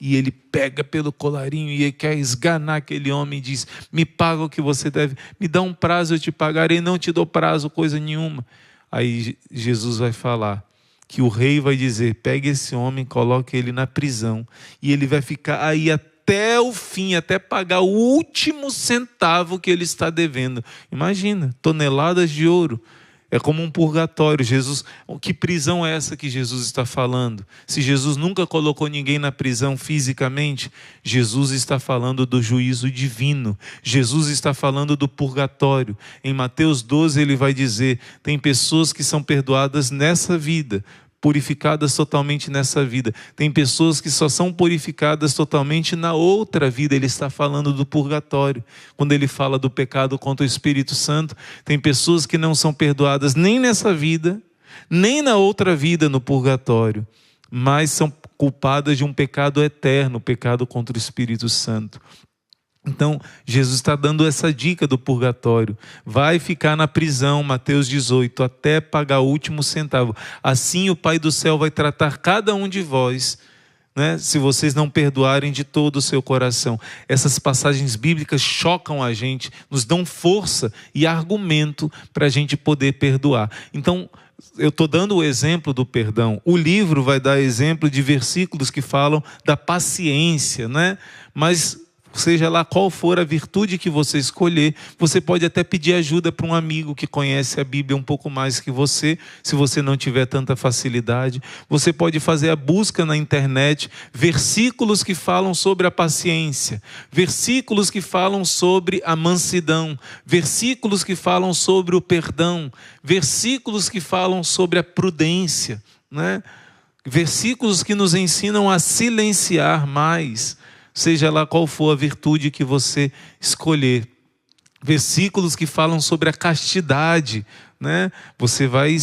Speaker 1: E ele pega pelo colarinho e ele quer esganar aquele homem e diz, me paga o que você deve, me dá um prazo, eu te pagarei, não te dou prazo, coisa nenhuma. Aí Jesus vai falar que o rei vai dizer, pegue esse homem, coloque ele na prisão, e ele vai ficar aí até o fim, até pagar o último centavo que ele está devendo. Imagina, toneladas de ouro. É como um purgatório. Jesus, que prisão é essa que Jesus está falando? Se Jesus nunca colocou ninguém na prisão fisicamente, Jesus está falando do juízo divino. Jesus está falando do purgatório. Em Mateus 12 ele vai dizer, tem pessoas que são perdoadas nessa vida, purificadas totalmente nessa vida. Tem pessoas que só são purificadas totalmente na outra vida. Ele está falando do purgatório. Quando ele fala do pecado contra o Espírito Santo, tem pessoas que não são perdoadas nem nessa vida, nem na outra vida no purgatório, mas são culpadas de um pecado eterno, o pecado contra o Espírito Santo. Então, Jesus está dando essa dica do purgatório. Vai ficar na prisão, Mateus 18, até pagar o último centavo. Assim o Pai do céu vai tratar cada um de vós, né, se vocês não perdoarem de todo o seu coração. Essas passagens bíblicas chocam a gente, nos dão força e argumento para a gente poder perdoar. Então, eu estou dando o exemplo do perdão. O livro vai dar exemplo de versículos que falam da paciência, né? Mas seja lá qual for a virtude que você escolher. Você pode até pedir ajuda para um amigo que conhece a Bíblia um pouco mais que você, se você não tiver tanta facilidade. Você pode fazer a busca na internet, versículos que falam sobre a paciência, versículos que falam sobre a mansidão, versículos que falam sobre o perdão, versículos que falam sobre a prudência, né? Versículos que nos ensinam a silenciar mais, seja lá qual for a virtude que você escolher. Versículos que falam sobre a castidade, né? Você vai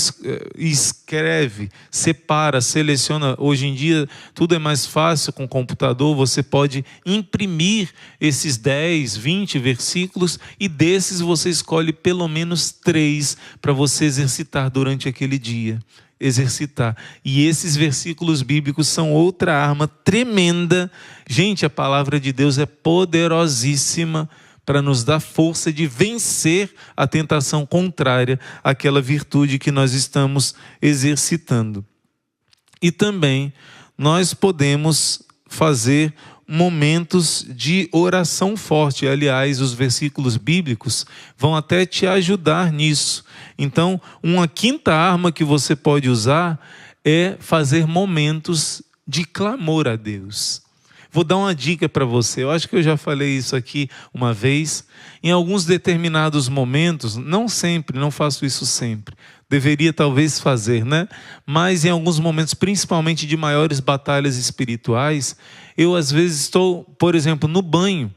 Speaker 1: escreve, separa, seleciona. Hoje em dia tudo é mais fácil com o computador. Você pode imprimir esses 10, 20 versículos e desses você escolhe pelo menos 3 para você exercitar durante aquele dia. Exercitar. E esses versículos bíblicos são outra arma tremenda. Gente, a palavra de Deus é poderosíssima para nos dar força de vencer a tentação contrária àquela virtude que nós estamos exercitando. E também nós podemos fazer momentos de oração forte. Aliás, os versículos bíblicos vão até te ajudar nisso. Então, uma quinta arma que você pode usar é fazer momentos de clamor a Deus. Vou dar uma dica para você. Eu acho que eu já falei isso aqui uma vez. Em alguns determinados momentos, não sempre, não faço isso sempre. Deveria talvez fazer, né? Mas em alguns momentos, principalmente de maiores batalhas espirituais, eu às vezes estou, por exemplo, no banho.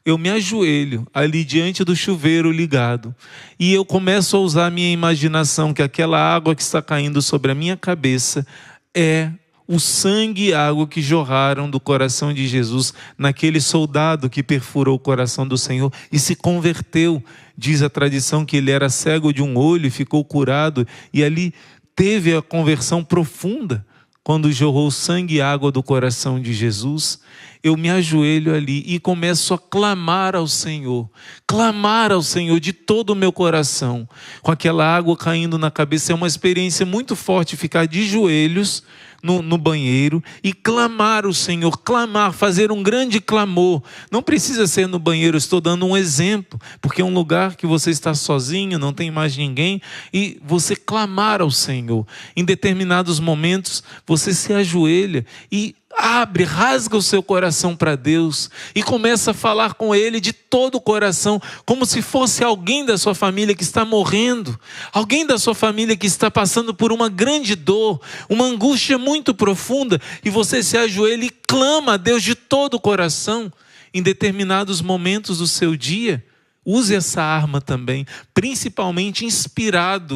Speaker 1: Eu me ajoelho ali diante do chuveiro ligado e eu começo a usar a minha imaginação que aquela água que está caindo sobre a minha cabeça é o sangue e a água que jorraram do coração de Jesus naquele soldado que perfurou o coração do Senhor e se converteu. Diz a tradição que ele era cego de um olho e ficou curado, e ali teve a conversão profunda quando jorrou sangue e água do coração de Jesus. Eu me ajoelho ali e começo a clamar ao Senhor de todo o meu coração, com aquela água caindo na cabeça. É uma experiência muito forte ficar de joelhos no banheiro e clamar o Senhor, fazer um grande clamor. Não precisa ser no banheiro, eu estou dando um exemplo, porque é um lugar que você está sozinho, não tem mais ninguém, e você clamar ao Senhor. Em determinados momentos, você se ajoelha e rasga o seu coração para Deus e começa a falar com Ele de todo o coração, como se fosse alguém da sua família que está morrendo, alguém da sua família que está passando por uma grande dor, uma angústia muito profunda, e você se ajoelha e clama a Deus de todo o coração. Em determinados momentos do seu dia, use essa arma também, principalmente inspirada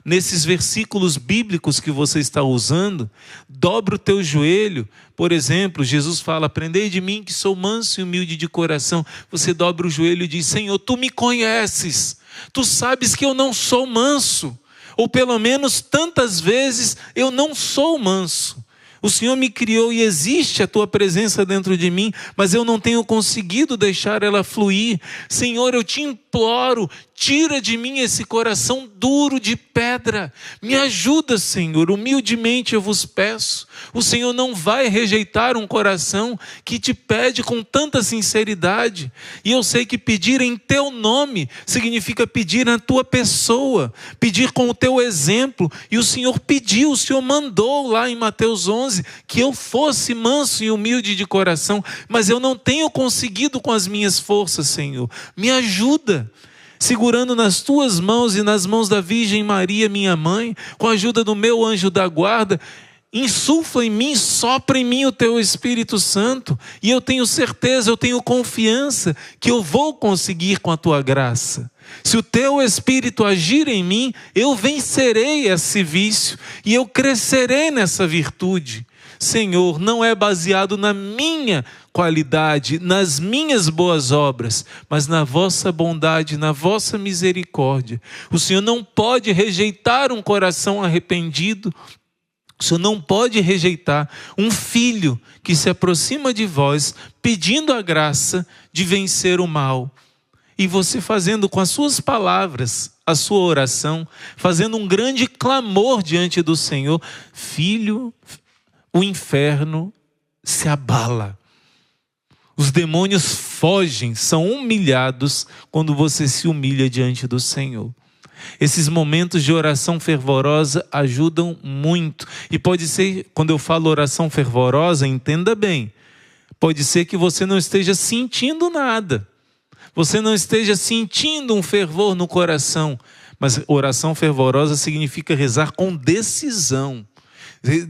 Speaker 1: nesses versículos bíblicos que você está usando. Dobra o teu joelho. Por exemplo, Jesus fala: aprendei de mim que sou manso e humilde de coração. Você dobra o joelho e diz: Senhor, tu me conheces, tu sabes que eu não sou manso, ou pelo menos tantas vezes eu não sou manso. O Senhor me criou e existe a tua presença dentro de mim, mas eu não tenho conseguido deixar ela fluir. Senhor, eu te imploro, tira de mim esse coração duro de pedra. Me ajuda, Senhor, humildemente eu vos peço. O Senhor não vai rejeitar um coração que te pede com tanta sinceridade. E eu sei que pedir em teu nome significa pedir na tua pessoa, pedir com o teu exemplo. E o Senhor pediu, o Senhor mandou lá em Mateus 11 que eu fosse manso e humilde de coração, mas eu não tenho conseguido com as minhas forças, Senhor. Me ajuda, segurando nas tuas mãos e nas mãos da Virgem Maria, minha mãe, com a ajuda do meu anjo da guarda. Insufla em mim, sopra em mim o teu Espírito Santo, e eu tenho certeza, eu tenho confiança que eu vou conseguir com a tua graça. Se o teu Espírito agir em mim, eu vencerei esse vício e eu crescerei nessa virtude. Senhor, não é baseado na minha qualidade, nas minhas boas obras, mas na vossa bondade, na vossa misericórdia. O Senhor não pode rejeitar um coração arrependido. O Senhor não pode rejeitar um filho que se aproxima de vós, pedindo a graça de vencer o mal. E você fazendo com as suas palavras a sua oração, fazendo um grande clamor diante do Senhor, filho, o inferno se abala. Os demônios fogem, são humilhados quando você se humilha diante do Senhor. Esses momentos de oração fervorosa ajudam muito. E pode ser, quando eu falo oração fervorosa, entenda bem, pode ser que você não esteja sentindo nada. Você não esteja sentindo um fervor no coração. Mas oração fervorosa significa rezar com decisão.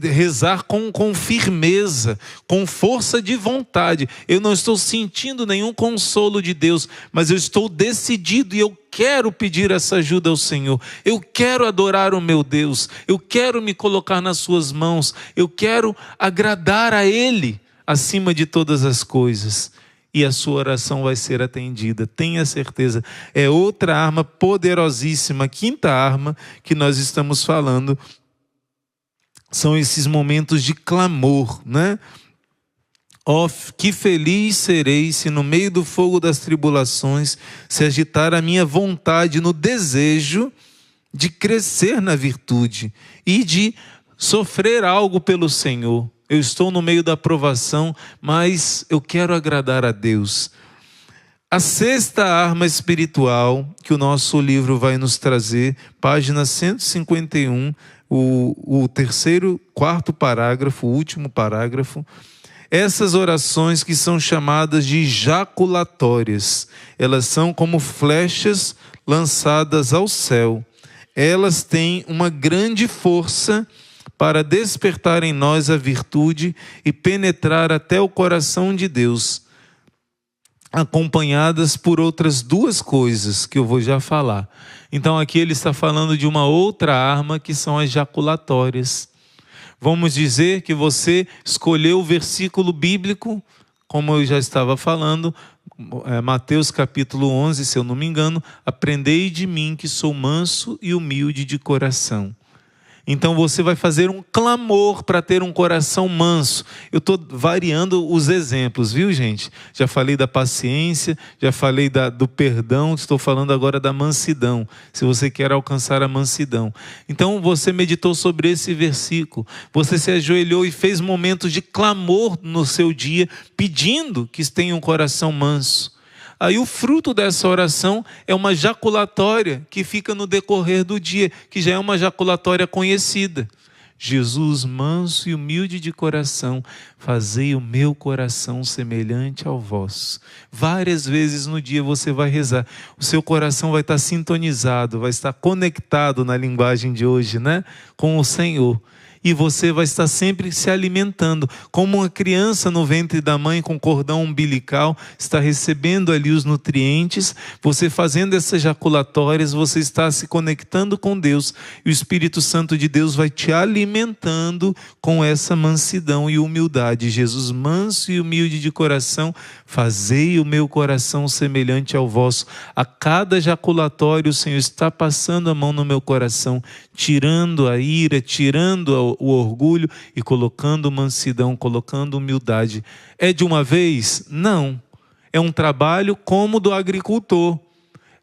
Speaker 1: Rezar com firmeza, com força de vontade. Eu não estou sentindo nenhum consolo de Deus, mas eu estou decidido e eu quero pedir essa ajuda ao Senhor. Eu quero adorar o meu Deus. Eu quero me colocar nas suas mãos. Eu quero agradar a Ele acima de todas as coisas. E a sua oração vai ser atendida, tenha certeza. É outra arma poderosíssima, a quinta arma que nós estamos falando. São esses momentos de clamor, né? Oh, que feliz serei se no meio do fogo das tribulações se agitar a minha vontade no desejo de crescer na virtude e de sofrer algo pelo Senhor. Eu estou no meio da provação, mas eu quero agradar a Deus. A sexta arma espiritual que o nosso livro vai nos trazer, página 151, quarto parágrafo, o último parágrafo. Essas orações que são chamadas de jaculatórias, elas são como flechas lançadas ao céu. Elas têm uma grande força para despertar em nós a virtude e penetrar até o coração de Deus, acompanhadas por outras duas coisas que eu vou já falar. Então aqui ele está falando de uma outra arma que são as jaculatórias. Vamos dizer que você escolheu o versículo bíblico, como eu já estava falando, Mateus capítulo 11, se eu não me engano, aprendei de mim que sou manso e humilde de coração. Então você vai fazer um clamor para ter um coração manso. Eu estou variando os exemplos, viu, gente? Já falei da paciência, já falei do perdão, estou falando agora da mansidão, se você quer alcançar a mansidão. Então você meditou sobre esse versículo, você se ajoelhou e fez momentos de clamor no seu dia, pedindo que tenha um coração manso. Aí o fruto dessa oração é uma jaculatória que fica no decorrer do dia, que já é uma jaculatória conhecida. Jesus, manso e humilde de coração, fazei o meu coração semelhante ao vosso. Várias vezes no dia você vai rezar. O seu coração vai estar sintonizado, vai estar conectado na linguagem de hoje, né? Com o Senhor. E você vai estar sempre se alimentando, como uma criança no ventre da mãe com cordão umbilical, está recebendo ali os nutrientes. Você fazendo essas jaculatórias, você está se conectando com Deus, e o Espírito Santo de Deus vai te alimentando com essa mansidão e humildade. Jesus, manso e humilde de coração, fazei o meu coração semelhante ao vosso. A cada jaculatório o Senhor está passando a mão no meu coração, tirando a ira, tirando o orgulho e colocando mansidão, colocando humildade. É de uma vez? Não. É um trabalho como do agricultor.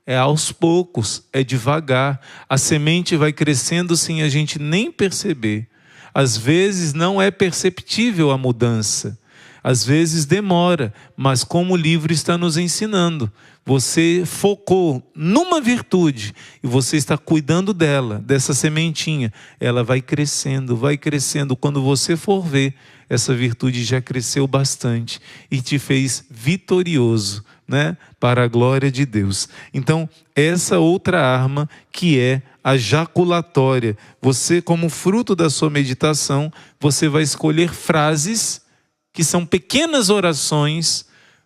Speaker 1: É aos poucos, é devagar. A semente vai crescendo sem a gente nem perceber. Às vezes não é perceptível a mudança. Às vezes demora, mas como o livro está nos ensinando, você focou numa virtude e você está cuidando dela, dessa sementinha. Ela vai crescendo, vai crescendo. Quando você for ver, essa virtude já cresceu bastante e te fez vitorioso, né? Para a glória de Deus. Então, essa outra arma que é a jaculatória. Você, como fruto da sua meditação, você vai escolher frases que são pequenas orações.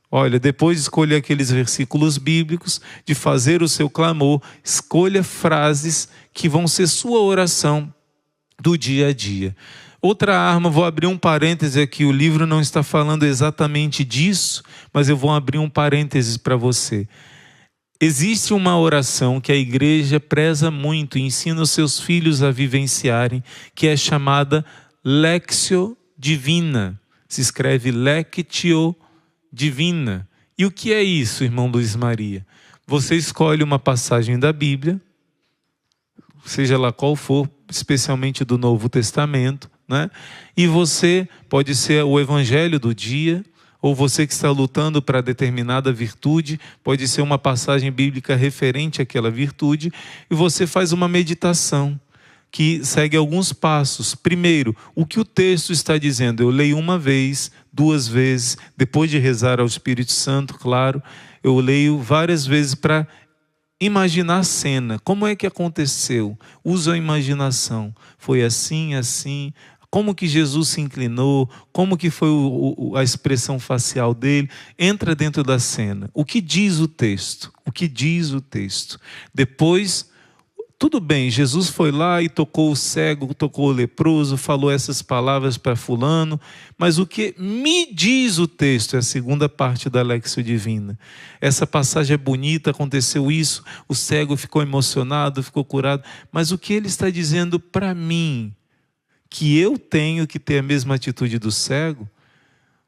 Speaker 1: Olha, depois de escolher aqueles versículos bíblicos, de fazer o seu clamor, escolha frases que vão ser sua oração do dia a dia. Outra arma, vou abrir um parêntese aqui, o livro não está falando exatamente disso, mas eu vou abrir um parêntese para você. Existe uma oração que a igreja preza muito e ensina os seus filhos a vivenciarem, que é chamada Lectio Divina. Se escreve Lectio Divina. E o que é isso, irmão Luiz Maria? Você escolhe uma passagem da Bíblia, seja lá qual for, especialmente do Novo Testamento, né? E você pode ser o evangelho do dia, ou você que está lutando para determinada virtude, pode ser uma passagem bíblica referente àquela virtude, e você faz uma meditação que segue alguns passos. Primeiro, o que o texto está dizendo? Eu leio uma vez, duas vezes, depois de rezar ao Espírito Santo, claro, eu leio várias vezes para imaginar a cena. Como é que aconteceu? Usa a imaginação. Foi assim, assim. Como que Jesus se inclinou? Como que foi a expressão facial dele? Entra dentro da cena. O que diz o texto? O que diz o texto? Depois, tudo bem, Jesus foi lá e tocou o cego, tocou o leproso, falou essas palavras para fulano, mas o que me diz o texto é a segunda parte da Léxio Divina. Essa passagem é bonita, aconteceu isso, o cego ficou emocionado, ficou curado, mas o que ele está dizendo para mim? Que eu tenho que ter a mesma atitude do cego?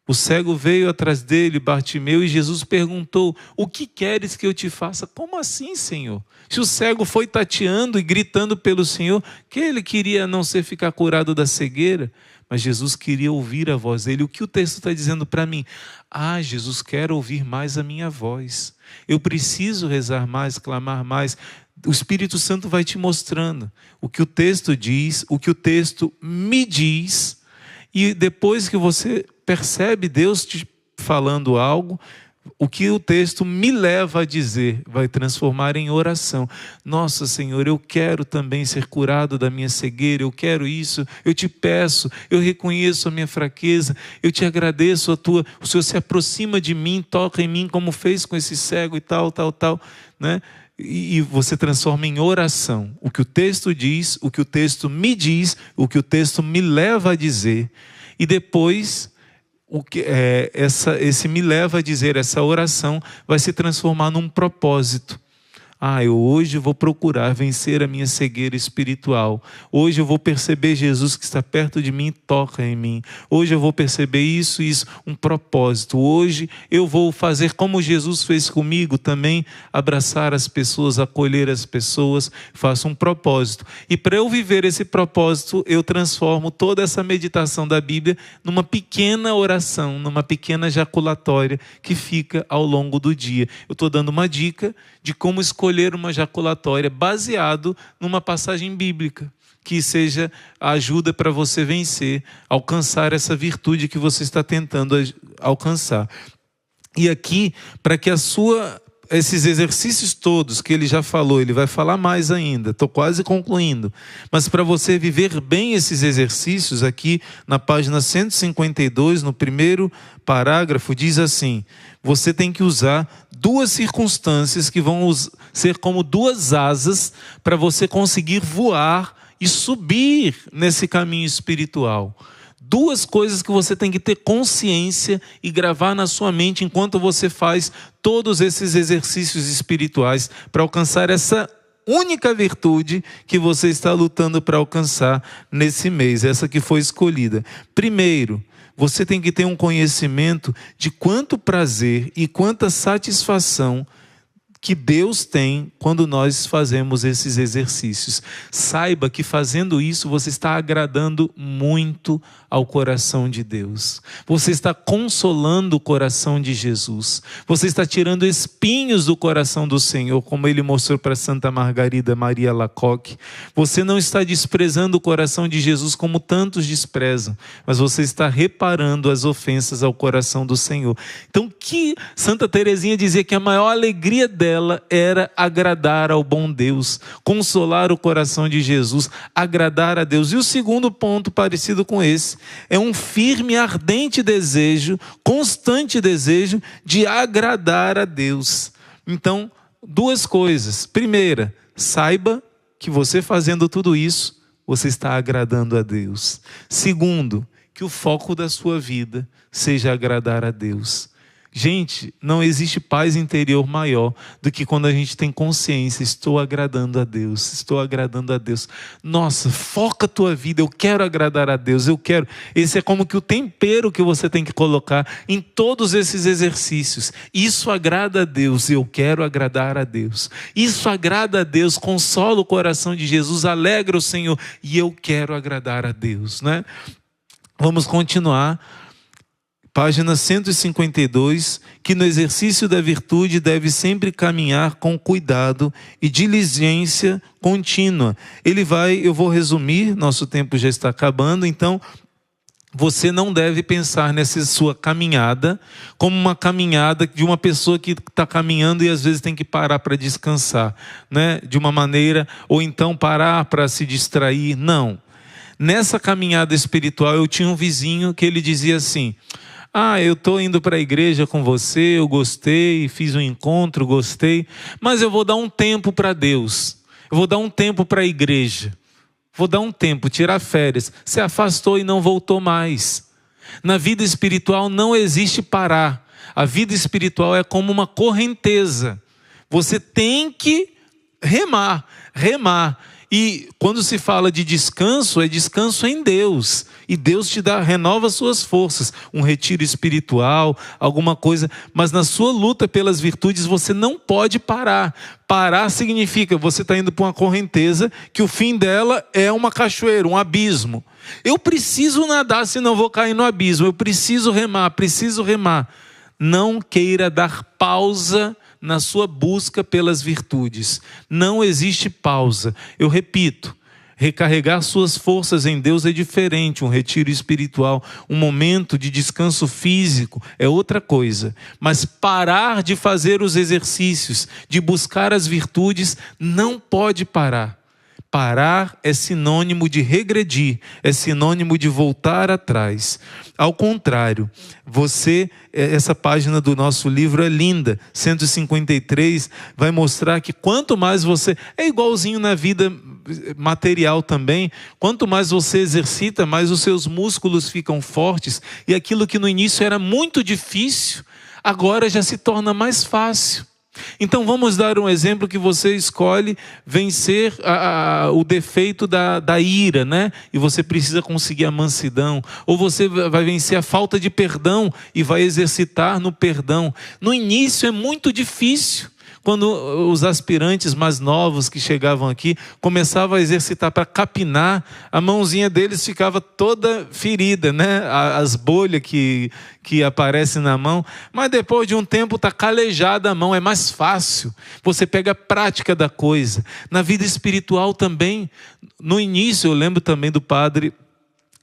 Speaker 1: O cego veio atrás dele, Bartimeu, e Jesus perguntou: o que queres que eu te faça? Como assim, Senhor? Se o cego foi tateando e gritando pelo Senhor, que ele queria não ser ficar curado da cegueira, mas Jesus queria ouvir a voz dele. O que o texto está dizendo para mim? Ah, Jesus quer ouvir mais a minha voz. Eu preciso rezar mais, clamar mais. O Espírito Santo vai te mostrando o que o texto diz, o que o texto me diz, e depois que você percebe Deus te falando algo, o que o texto me leva a dizer vai transformar em oração. Nossa, Senhor, eu quero também ser curado da minha cegueira, eu quero isso, eu te peço, eu reconheço a minha fraqueza, eu te agradeço, o Senhor se aproxima de mim, toca em mim como fez com esse cego e tal, né? E você transforma em oração o que o texto diz, o que o texto me diz, o que o texto me leva a dizer. E depois, esse me leva a dizer, essa oração vai se transformar num propósito. Eu hoje vou procurar vencer a minha cegueira espiritual. Hoje eu vou perceber Jesus que está perto de mim e toca em mim. Hoje eu vou perceber isso, um propósito. Hoje eu vou fazer como Jesus fez comigo também, abraçar as pessoas, acolher as pessoas, faço um propósito. E para eu viver esse propósito, eu transformo toda essa meditação da Bíblia numa pequena oração, numa pequena jaculatória que fica ao longo do dia. Eu estou dando uma dica de como escolher uma jaculatória baseado numa passagem bíblica, que seja a ajuda para você vencer, alcançar essa virtude que você está tentando alcançar. E aqui, para que esses exercícios todos que ele já falou, ele vai falar mais ainda, estou quase concluindo, mas para você viver bem esses exercícios, aqui na página 152, no primeiro parágrafo, diz assim: você tem que usar duas circunstâncias que vão ser como duas asas para você conseguir voar e subir nesse caminho espiritual. Duas coisas que você tem que ter consciência e gravar na sua mente enquanto você faz todos esses exercícios espirituais para alcançar essa única virtude que você está lutando para alcançar nesse mês, essa que foi escolhida. Primeiro, você tem que ter um conhecimento de quanto prazer e quanta satisfação que Deus tem quando nós fazemos esses exercícios. Saiba que fazendo isso você está agradando muito ao coração de Deus. Você está consolando o coração de Jesus. Você está tirando espinhos do coração do Senhor, como ele mostrou para Santa Margarida Maria Lacoque. Você não está desprezando o coração de Jesus como tantos desprezam, mas você está reparando as ofensas ao coração do Senhor. Então, que Santa Teresinha dizia que a maior alegria dela era agradar ao bom Deus, consolar o coração de Jesus, agradar a Deus. E o segundo ponto parecido com esse é um firme, ardente desejo, constante desejo de agradar a Deus. Então, duas coisas. Primeira, saiba que você fazendo tudo isso, você está agradando a Deus. Segundo, que o foco da sua vida seja agradar a Deus. Gente, não existe paz interior maior do que quando a gente tem consciência: estou agradando a Deus, estou agradando a Deus. Nossa, foca a tua vida, eu quero agradar a Deus, eu quero. Esse é como que o tempero que você tem que colocar em todos esses exercícios. Isso agrada a Deus, eu quero agradar a Deus. Isso agrada a Deus, consola o coração de Jesus, alegra o Senhor, e eu quero agradar a Deus, né? Vamos continuar. Página 152, que no exercício da virtude deve sempre caminhar com cuidado e diligência contínua. Eu vou resumir, nosso tempo já está acabando, então você não deve pensar nessa sua caminhada como uma caminhada de uma pessoa que está caminhando e às vezes tem que parar para descansar, né? De uma maneira, ou então parar para se distrair. Não. Nessa caminhada espiritual eu tinha um vizinho que ele dizia assim: eu estou indo para a igreja com você, eu gostei, fiz um encontro, gostei, mas eu vou dar um tempo para Deus, eu vou dar um tempo para a igreja. Vou dar um tempo, tirar férias. Se afastou e não voltou mais. Na vida espiritual não existe parar. A vida espiritual é como uma correnteza. Você tem que remar. E quando se fala de descanso, é descanso em Deus. E Deus renova suas forças. Um retiro espiritual, alguma coisa. Mas na sua luta pelas virtudes, você não pode parar. Parar significa você está indo para uma correnteza que o fim dela é uma cachoeira, um abismo. Eu preciso nadar, senão vou cair no abismo. Eu preciso remar. Não queira dar pausa na sua busca pelas virtudes. Não existe pausa. Eu repito, recarregar suas forças em Deus é diferente. Um retiro espiritual, um momento de descanso físico é outra coisa. Mas parar de fazer os exercícios, de buscar as virtudes, não pode parar. Parar é sinônimo de regredir, é sinônimo de voltar atrás. Ao contrário, essa página do nosso livro é linda, 153, vai mostrar que quanto mais você, é igualzinho na vida material também, quanto mais você exercita, mais os seus músculos ficam fortes, e aquilo que no início era muito difícil, agora já se torna mais fácil. Então vamos dar um exemplo que você escolhe vencer o defeito da ira, né? E você precisa conseguir a mansidão. Ou você vai vencer a falta de perdão e vai exercitar no perdão. No início é muito difícil. Quando os aspirantes mais novos que chegavam aqui começavam a exercitar para capinar, a mãozinha deles ficava toda ferida, né? As bolhas que aparecem na mão. Mas depois de um tempo está calejada a mão, é mais fácil. Você pega a prática da coisa. Na vida espiritual também, no início eu lembro também do padre...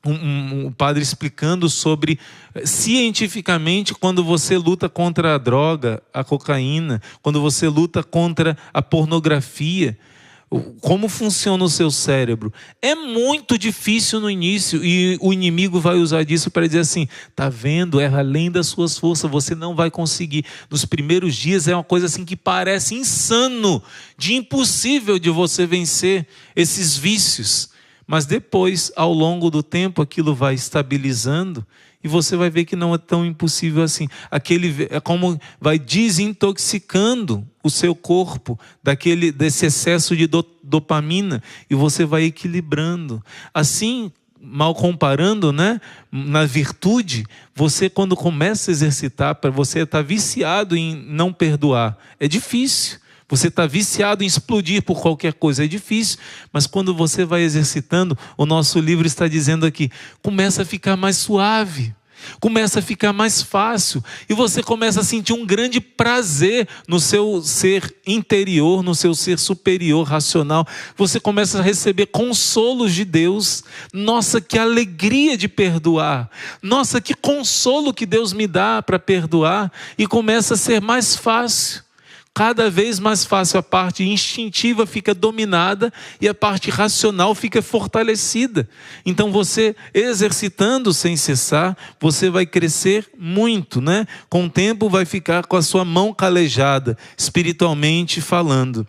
Speaker 1: Um padre explicando sobre, cientificamente, quando você luta contra a droga, a cocaína, quando você luta contra a pornografia, como funciona o seu cérebro. É muito difícil no início e o inimigo vai usar disso para dizer assim: tá vendo, é além das suas forças, você não vai conseguir. Nos primeiros dias é uma coisa assim que parece insano, de impossível de você vencer esses vícios. Mas depois, ao longo do tempo, aquilo vai estabilizando e você vai ver que não é tão impossível assim. É como vai desintoxicando o seu corpo desse excesso de dopamina e você vai equilibrando. Assim, mal comparando, né? Na virtude, você quando começa a exercitar, você está viciado em não perdoar. É difícil. Você está viciado em explodir por qualquer coisa, é difícil, mas quando você vai exercitando, o nosso livro está dizendo aqui, começa a ficar mais suave, começa a ficar mais fácil, e você começa a sentir um grande prazer no seu ser interior, no seu ser superior, racional. Você começa a receber consolos de Deus. Nossa, que alegria de perdoar! Nossa, que consolo que Deus me dá para perdoar! E começa a ser mais fácil. Cada vez mais fácil, a parte instintiva fica dominada e a parte racional fica fortalecida. Então você exercitando sem cessar, você vai crescer muito, né? Com o tempo vai ficar com a sua mão calejada, espiritualmente falando,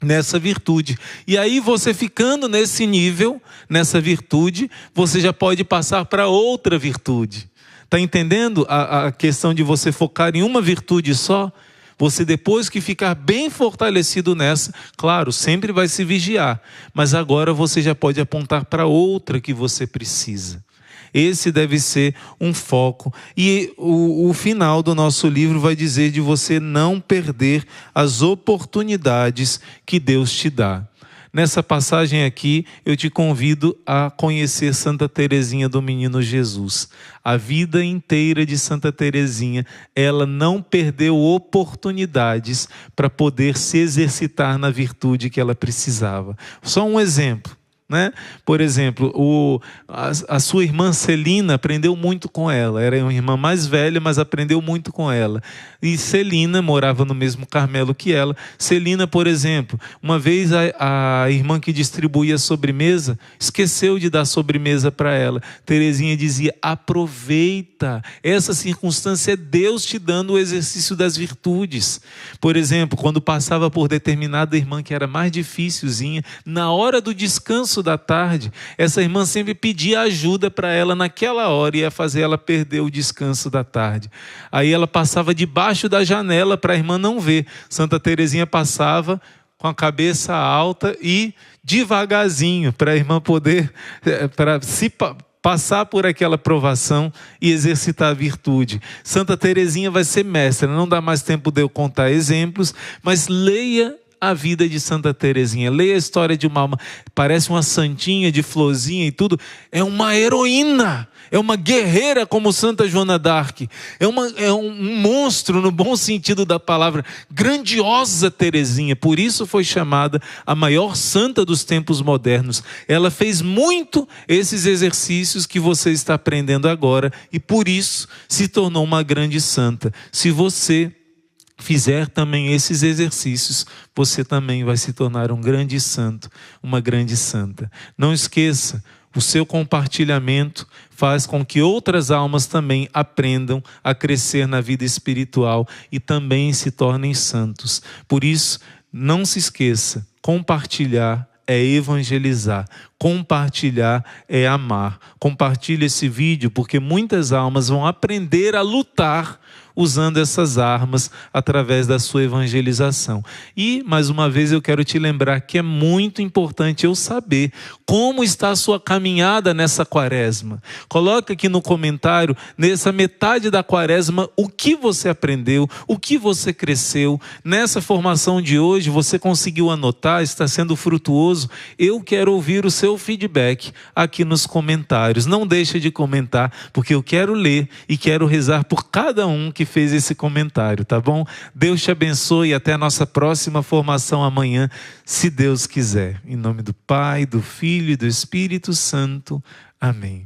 Speaker 1: nessa virtude. E aí você ficando nesse nível, nessa virtude, você já pode passar para outra virtude. Está entendendo a questão de você focar em uma virtude só? Você depois que ficar bem fortalecido nessa, claro, sempre vai se vigiar, mas agora você já pode apontar para outra que você precisa. Esse deve ser um foco. E o final do nosso livro vai dizer de você não perder as oportunidades que Deus te dá. Nessa passagem aqui, eu te convido a conhecer Santa Teresinha do Menino Jesus. A vida inteira de Santa Teresinha, ela não perdeu oportunidades para poder se exercitar na virtude que ela precisava. Só um exemplo. Né? Por exemplo, a sua irmã Celina aprendeu muito com ela. Era uma irmã mais velha, mas aprendeu muito com ela. E Celina morava no mesmo Carmelo que ela. Celina, por exemplo, uma vez a irmã que distribuía a sobremesa esqueceu de dar sobremesa para ela. Teresinha dizia: aproveita, essa circunstância é Deus te dando o exercício das virtudes. Por exemplo, quando passava por determinada irmã que era mais dificilzinha, na hora do descanso da tarde, essa irmã sempre pedia ajuda para ela naquela hora, ia fazer ela perder o descanso da tarde. Aí ela passava debaixo da janela para a irmã não ver. Santa Teresinha passava com a cabeça alta e devagarzinho, para a irmã poder passar por aquela provação e exercitar a virtude. Santa Teresinha vai ser mestra, não dá mais tempo de eu contar exemplos, mas leia a vida de Santa Teresinha, leia a história de uma alma, parece uma santinha de florzinha e tudo, é uma heroína, é uma guerreira como Santa Joana d'Arc, é um monstro no bom sentido da palavra, grandiosa Teresinha, por isso foi chamada a maior santa dos tempos modernos. Ela fez muito esses exercícios que você está aprendendo agora e por isso se tornou uma grande santa. Se você fizer também esses exercícios, você também vai se tornar um grande santo, uma grande santa. Não esqueça, o seu compartilhamento faz com que outras almas também aprendam a crescer na vida espiritual e também se tornem santos. Por isso, não se esqueça, compartilhar é evangelizar, compartilhar é amar. Compartilhe esse vídeo porque muitas almas vão aprender a lutar usando essas armas através da sua evangelização. E, mais uma vez, eu quero te lembrar que é muito importante eu saber como está a sua caminhada nessa quaresma. Coloca aqui no comentário, nessa metade da quaresma, o que você aprendeu, o que você cresceu. Nessa formação de hoje, você conseguiu anotar, está sendo frutuoso? Eu quero ouvir o seu feedback aqui nos comentários. Não deixe de comentar, porque eu quero ler e quero rezar por cada um que fez esse comentário, tá bom? Deus te abençoe e até a nossa próxima formação amanhã, se Deus quiser. Em nome do Pai, do Filho e do Espírito Santo. Amém.